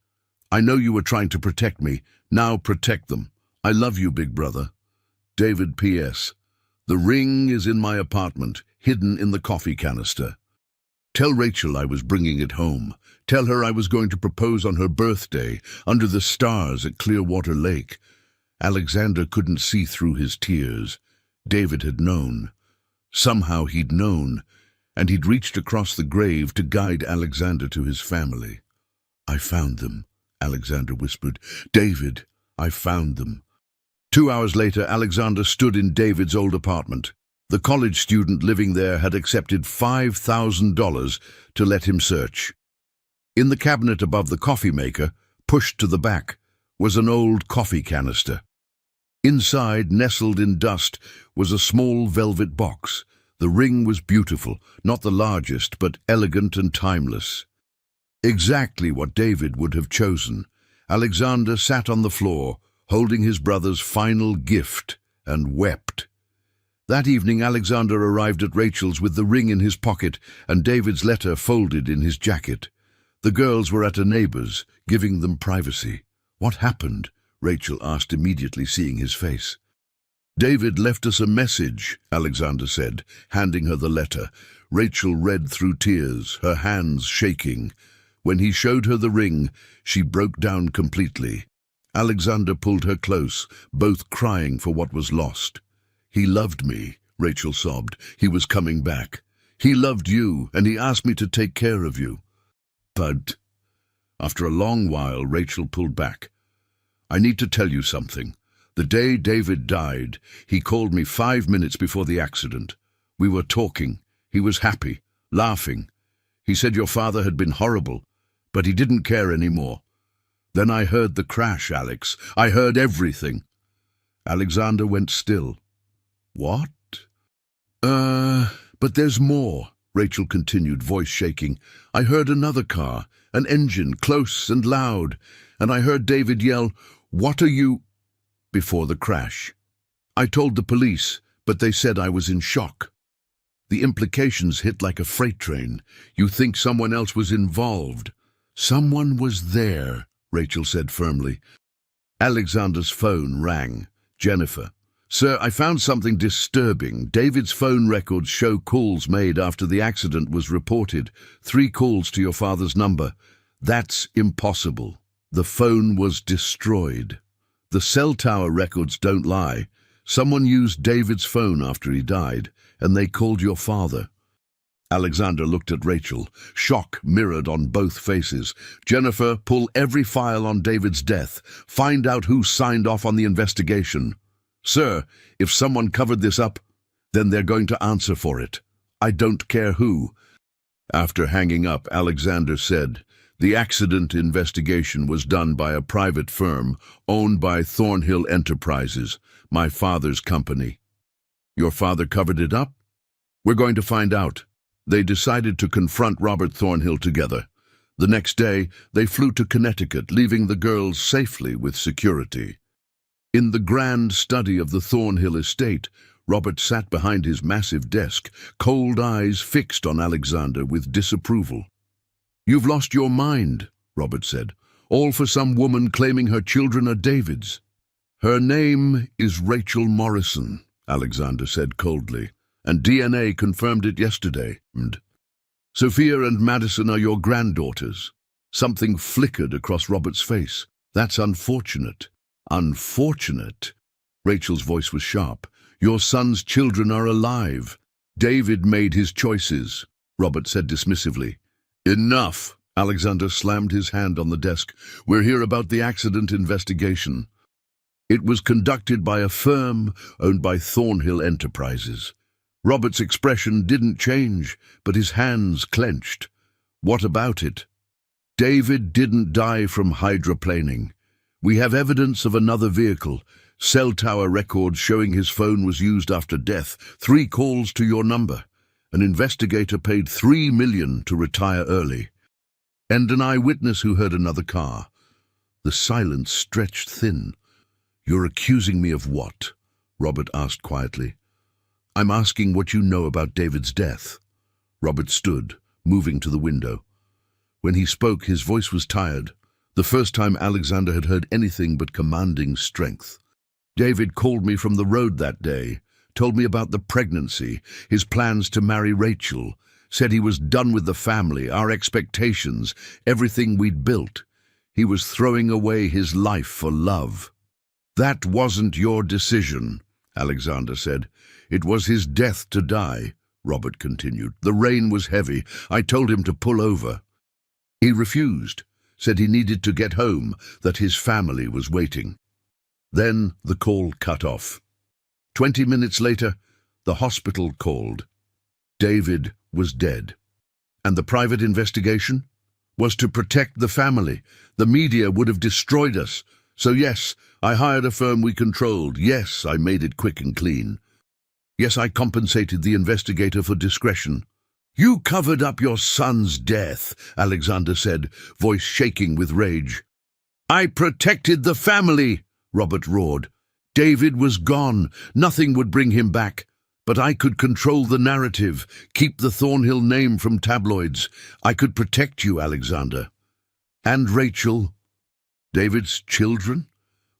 I know you were trying to protect me. Now protect them. I love you, big brother. David P.S. The ring is in my apartment, hidden in the coffee canister. Tell Rachel I was bringing it home. Tell her I was going to propose on her birthday, under the stars at Clearwater Lake. Alexander couldn't see through his tears. David had known. Somehow he'd known, and he'd reached across the grave to guide Alexander to his family. "I found them," Alexander whispered. "David, I found them." 2 hours later, Alexander stood in David's old apartment. The college student living there had accepted $5,000 to let him search. In the cabinet above the coffee maker, pushed to the back, was an old coffee canister. Inside, nestled in dust, was a small velvet box. The ring was beautiful, not the largest, but elegant and timeless. Exactly what David would have chosen. Alexander sat on the floor, holding his brother's final gift, and wept. That evening Alexander arrived at Rachel's with the ring in his pocket and David's letter folded in his jacket. The girls were at a neighbor's, giving them privacy. "What happened?" Rachel asked, immediately seeing his face. "David left us a message," Alexander said, handing her the letter. Rachel read through tears, her hands shaking. When he showed her the ring, she broke down completely. Alexander pulled her close, both crying for what was lost. "He loved me," Rachel sobbed. "He was coming back. He loved you, and he asked me to take care of you." But after a long while, Rachel pulled back. "I need to tell you something. The day David died, he called me 5 minutes before the accident. We were talking. He was happy, laughing. He said your father had been horrible, but he didn't care anymore. Then I heard the crash, Alex. I heard everything." Alexander went still. "What?" But there's more," Rachel continued, voice shaking. "I heard another car, an engine, close and loud, and I heard David yell, 'What are you?' before the crash. I told the police, but they said I was in shock. The implications hit like a freight train. You think someone else was involved." "Someone was there," Rachel said firmly. Alexander's phone rang. Jennifer. "Sir, I found something disturbing. David's phone records show calls made after the accident was reported. 3 calls to your father's number. That's impossible. The phone was destroyed. The cell tower records don't lie. Someone used David's phone after he died, and they called your father." Alexander looked at Rachel, shock mirrored on both faces. "Jennifer, pull every file on David's death. Find out who signed off on the investigation. Sir, if someone covered this up, then they're going to answer for it. I don't care who." After hanging up, Alexander said, "The accident investigation was done by a private firm owned by Thornhill Enterprises, my father's company." "Your father covered it up?" "We're going to find out." They decided to confront Robert Thornhill together. The next day, they flew to Connecticut, leaving the girls safely with security. In the grand study of the Thornhill estate, Robert sat behind his massive desk, cold eyes fixed on Alexander with disapproval. "You've lost your mind," Robert said, "all for some woman claiming her children are David's." "Her name is Rachel Morrison," Alexander said coldly, "and DNA confirmed it yesterday. Sophia and Madison are your granddaughters." Something flickered across Robert's face. "That's unfortunate." "Unfortunate?" Rachel's voice was sharp. "Your son's children are alive. David made his choices," Robert said dismissively. "Enough!" Alexander slammed his hand on the desk. "We're here about the accident investigation. It was conducted by a firm owned by Thornhill Enterprises." Robert's expression didn't change, but his hands clenched. "What about it?" "David didn't die from hydroplaning. We have evidence of another vehicle, cell tower records showing his phone was used after death, 3 calls to your number. An investigator paid $3 million to retire early. And an eyewitness who heard another car." The silence stretched thin. "You're accusing me of what?" Robert asked quietly. "I'm asking what you know about David's death." Robert stood, moving to the window. When he spoke, his voice was tired. The first time Alexander had heard anything but commanding strength. "David called me from the road that day, told me about the pregnancy, his plans to marry Rachel, said he was done with the family, our expectations, everything we'd built. He was throwing away his life for love." "That wasn't your decision," Alexander said. "It was his death to die," Robert continued. "The rain was heavy. I told him to pull over. He refused, said he needed to get home, that his family was waiting." Then the call cut off. 20 minutes later, the hospital called. David was dead. And the private investigation was to protect the family. The media would have destroyed us. So yes, I hired a firm we controlled. Yes, I made it quick and clean. Yes, I compensated the investigator for discretion. "You covered up your son's death," Alexander said, voice shaking with rage. I protected the family, Robert roared. David was gone. Nothing would bring him back. But I could control the narrative, keep the Thornhill name from tabloids. I could protect you, Alexander. And Rachel. David's children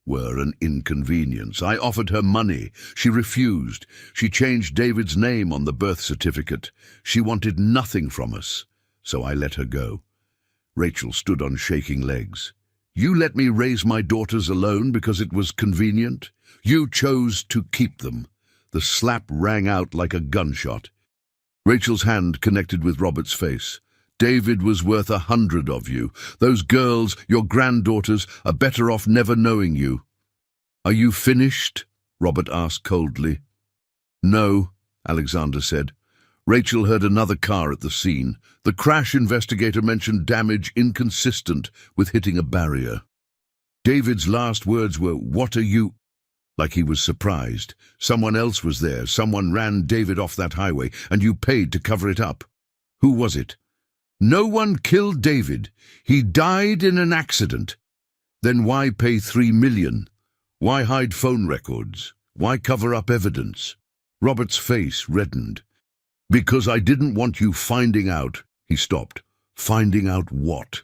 were an inconvenience. I offered her money. She refused. She changed David's name on the birth certificate. She wanted nothing from us, so I let her go. Rachel stood on shaking legs. You let me raise my daughters alone because it was convenient. You chose to keep them. The slap rang out like a gunshot. Rachel's hand connected with Robert's face. David was worth 100 of you. Those girls, your granddaughters, are better off never knowing you. Are you finished? Robert asked coldly. No, Alexander said. Rachel heard another car at the scene. The crash investigator mentioned damage inconsistent with hitting a barrier. David's last words were, "What are you—" Like he was surprised. Someone else was there. Someone ran David off that highway, and you paid to cover it up. Who was it? No one killed David. He died in an accident. Then why pay $3 million? Why hide phone records? Why cover up evidence? Robert's face reddened. Because I didn't want you finding out. He stopped. Finding out what?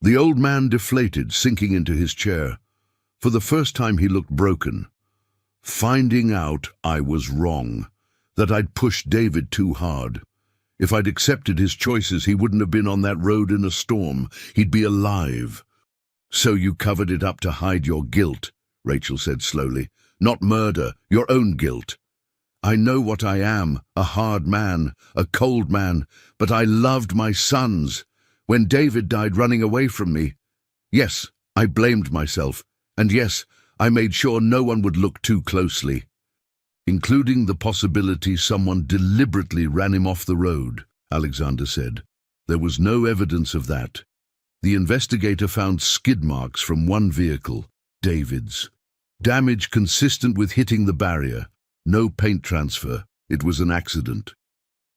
The old man deflated, sinking into his chair. For the first time he looked broken. Finding out I was wrong, that I'd pushed David too hard. If I'd accepted his choices, he wouldn't have been on that road in a storm. He'd be alive. So you covered it up to hide your guilt, Rachel said slowly. Not murder, your own guilt. I know what I am, a hard man, a cold man, but I loved my sons. When David died running away from me, yes, I blamed myself, and yes, I made sure no one would look too closely, including the possibility someone deliberately ran him off the road, Alexander said. There was no evidence of that. The investigator found skid marks from one vehicle, David's. Damage consistent with hitting the barrier. No paint transfer. It was an accident.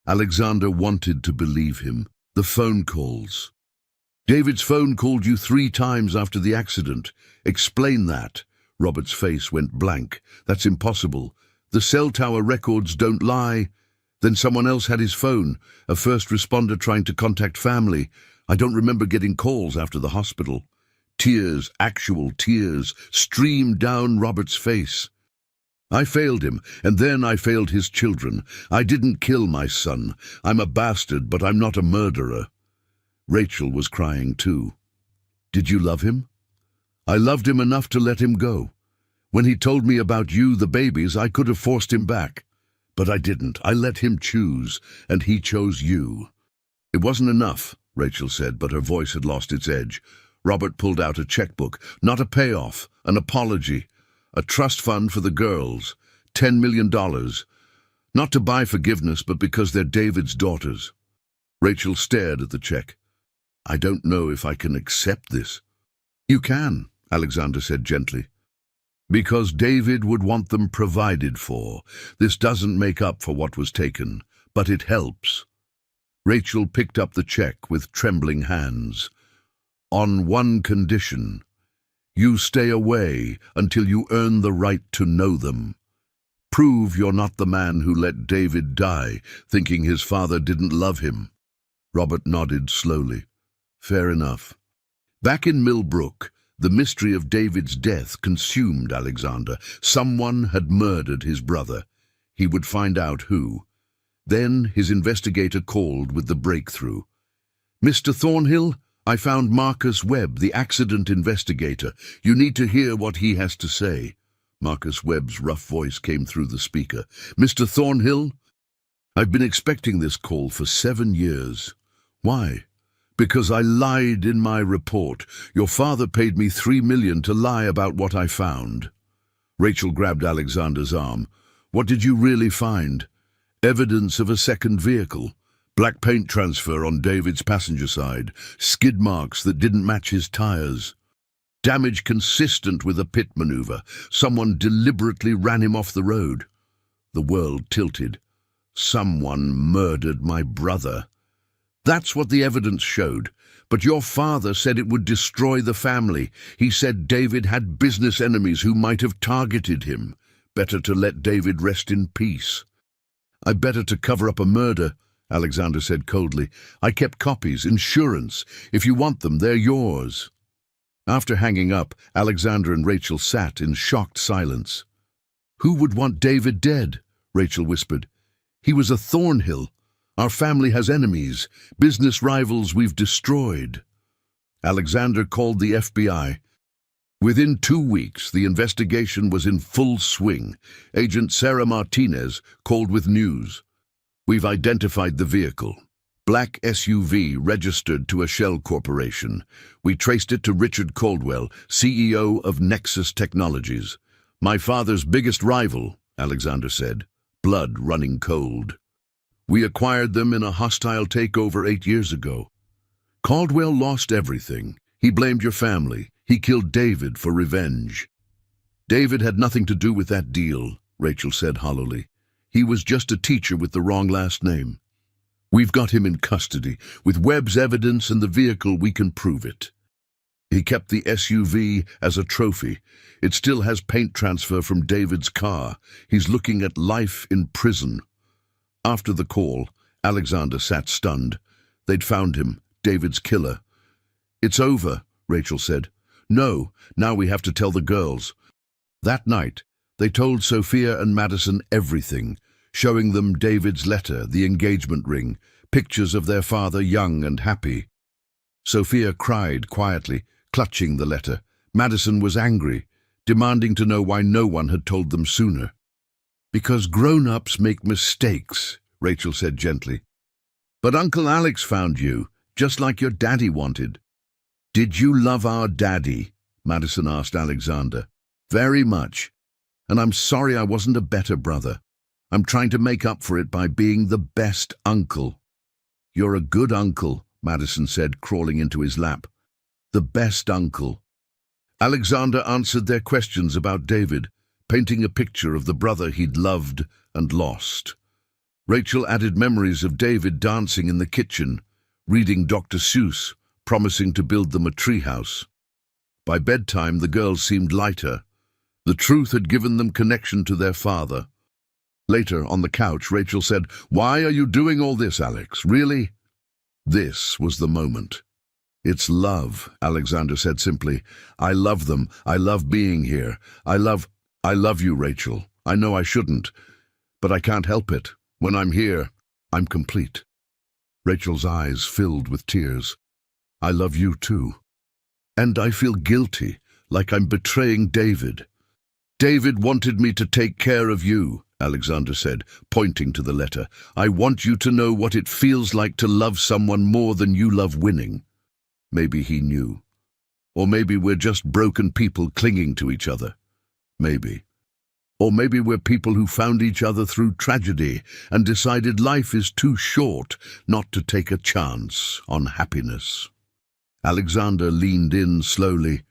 Alexander wanted to believe him. The phone calls. David's phone called you 3 times after the accident. Explain that. Robert's face went blank. That's impossible. The cell tower records don't lie. Then someone else had his phone, a first responder trying to contact family. I don't remember getting calls after the hospital. Tears, actual tears, streamed down Robert's face. I failed him, and then I failed his children. I didn't kill my son. I'm a bastard, but I'm not a murderer. Rachel was crying too. Did you love him? I loved him enough to let him go. When he told me about you, the babies, I could have forced him back. But I didn't. I let him choose, and he chose you. It wasn't enough, Rachel said, but her voice had lost its edge. Robert pulled out a checkbook, not a payoff, an apology. A trust fund for the girls, $10 million. Not to buy forgiveness, but because they're David's daughters. Rachel stared at the check. I don't know if I can accept this. You can, Alexander said gently. Because David would want them provided for. This doesn't make up for what was taken, but it helps. Rachel picked up the check with trembling hands. On one condition. You stay away until you earn the right to know them. Prove you're not the man who let David die, thinking his father didn't love him. Robert nodded slowly. Fair enough. Back in Millbrook, the mystery of David's death consumed Alexander. Someone had murdered his brother. He would find out who. Then his investigator called with the breakthrough. Mr. Thornhill, I found Marcus Webb, the accident investigator. You need to hear what he has to say. Marcus Webb's rough voice came through the speaker. Mr. Thornhill, I've been expecting this call for 7 years. Why? Because I lied in my report. Your father paid me $3 million to lie about what I found. Rachel grabbed Alexander's arm. What did you really find? Evidence of a second vehicle. Black paint transfer on David's passenger side, skid marks that didn't match his tires. Damage consistent with a pit maneuver. Someone deliberately ran him off the road. The world tilted. Someone murdered my brother. That's what the evidence showed. But your father said it would destroy the family. He said David had business enemies who might have targeted him. Better to let David rest in peace. I better to cover up a murder, Alexander said coldly. I kept copies, insurance. If you want them, they're yours. After hanging up, Alexander and Rachel sat in shocked silence. Who would want David dead? Rachel whispered. He was a Thornhill. Our family has enemies, business rivals we've destroyed. Alexander called the FBI. Within 2 weeks, the investigation was in full swing. Agent Sarah Martinez called with news. We've identified the vehicle. Black SUV registered to a shell corporation. We traced it to Richard Caldwell, CEO of Nexus Technologies. My father's biggest rival, Alexander said, blood running cold. We acquired them in a hostile takeover 8 years ago. Caldwell lost everything. He blamed your family. He killed David for revenge. David had nothing to do with that deal, Rachel said hollowly. He was just a teacher with the wrong last name. We've got him in custody. With Webb's evidence and the vehicle, we can prove it. He kept the SUV as a trophy. It still has paint transfer from David's car. He's looking at life in prison. After the call, Alexander sat stunned. They'd found him, David's killer. It's over, Rachel said. No, now we have to tell the girls. That night, they told Sophia and Madison everything, showing them David's letter, the engagement ring, pictures of their father young and happy. Sophia cried quietly, clutching the letter. Madison was angry, demanding to know why no one had told them sooner. Because grown-ups make mistakes, Rachel said gently. But Uncle Alex found you, just like your daddy wanted. Did you love our daddy? Madison asked Alexander. Very much. And I'm sorry I wasn't a better brother. I'm trying to make up for it by being the best uncle. You're a good uncle, Madison said, crawling into his lap. The best uncle. Alexander answered their questions about David, painting a picture of the brother he'd loved and lost. Rachel added memories of David dancing in the kitchen, reading Dr. Seuss, promising to build them a treehouse. By bedtime, the girls seemed lighter. The truth had given them connection to their father. Later, on the couch, Rachel said, "Why are you doing all this, Alex? Really?" This was the moment. "It's love," Alexander said simply. "I love them. I love being here. I love you, Rachel. I know I shouldn't, but I can't help it. When I'm here, I'm complete." Rachel's eyes filled with tears. "I love you too. And I feel guilty, like I'm betraying David." "David wanted me to take care of you," Alexander said, pointing to the letter. "I want you to know what it feels like to love someone more than you love winning." Maybe he knew. Or maybe we're just broken people clinging to each other. Maybe. Or maybe we're people who found each other through tragedy and decided life is too short not to take a chance on happiness. Alexander leaned in slowly.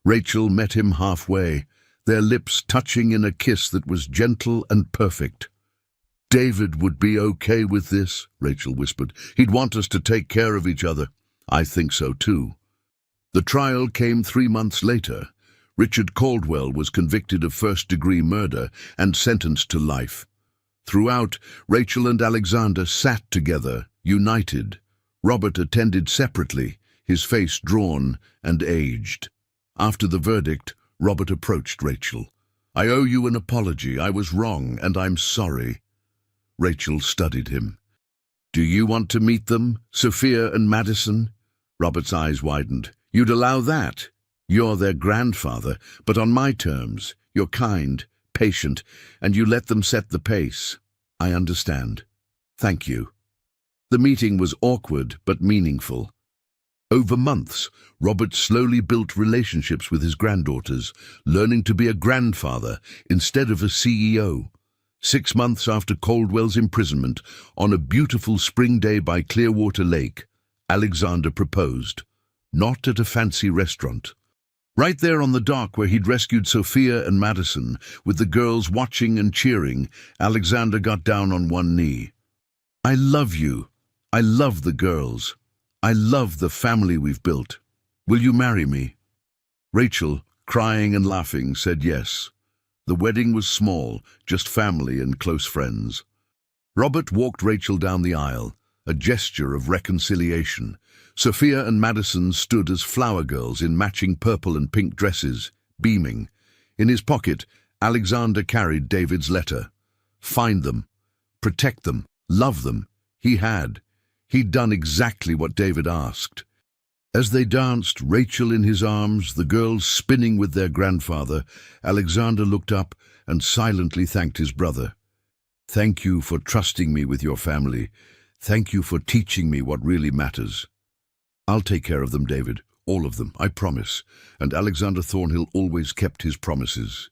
Rachel met him halfway, their lips touching in a kiss that was gentle and perfect. "David would be okay with this," Rachel whispered. "He'd want us to take care of each other." "I think so too." The trial came 3 months later. Richard Caldwell was convicted of first-degree murder and sentenced to life. Throughout, Rachel and Alexander sat together, united. Robert attended separately, his face drawn and aged. After the verdict, Robert approached Rachel. "I owe you an apology. I was wrong, and I'm sorry." Rachel studied him. "Do you want to meet them, Sophia and Madison?" Robert's eyes widened. "You'd allow that? You're their grandfather, but on my terms. You're kind, patient, and you let them set the pace." "I understand. Thank you." The meeting was awkward but meaningful. Over months, Robert slowly built relationships with his granddaughters, learning to be a grandfather instead of a CEO. 6 months after Caldwell's imprisonment, on a beautiful spring day by Clearwater Lake, Alexander proposed, not at a fancy restaurant. Right there on the dock where he'd rescued Sophia and Madison, with the girls watching and cheering, Alexander got down on one knee. "I love you. I love the girls. I love the family we've built. Will you marry me? Rachel, crying and laughing, said yes. The wedding was small, just family and close friends. Robert walked Rachel down the aisle, a gesture of reconciliation. Sophia and Madison stood as flower girls in matching purple and pink dresses, beaming. In his pocket, Alexander carried David's letter. Find them, protect them, love them. He had. He'd done exactly what David asked. As they danced, Rachel in his arms, the girls spinning with their grandfather, Alexander looked up and silently thanked his brother. Thank you for trusting me with your family. Thank you for teaching me what really matters. I'll take care of them, David, all of them, I promise. And Alexander Thornhill always kept his promises.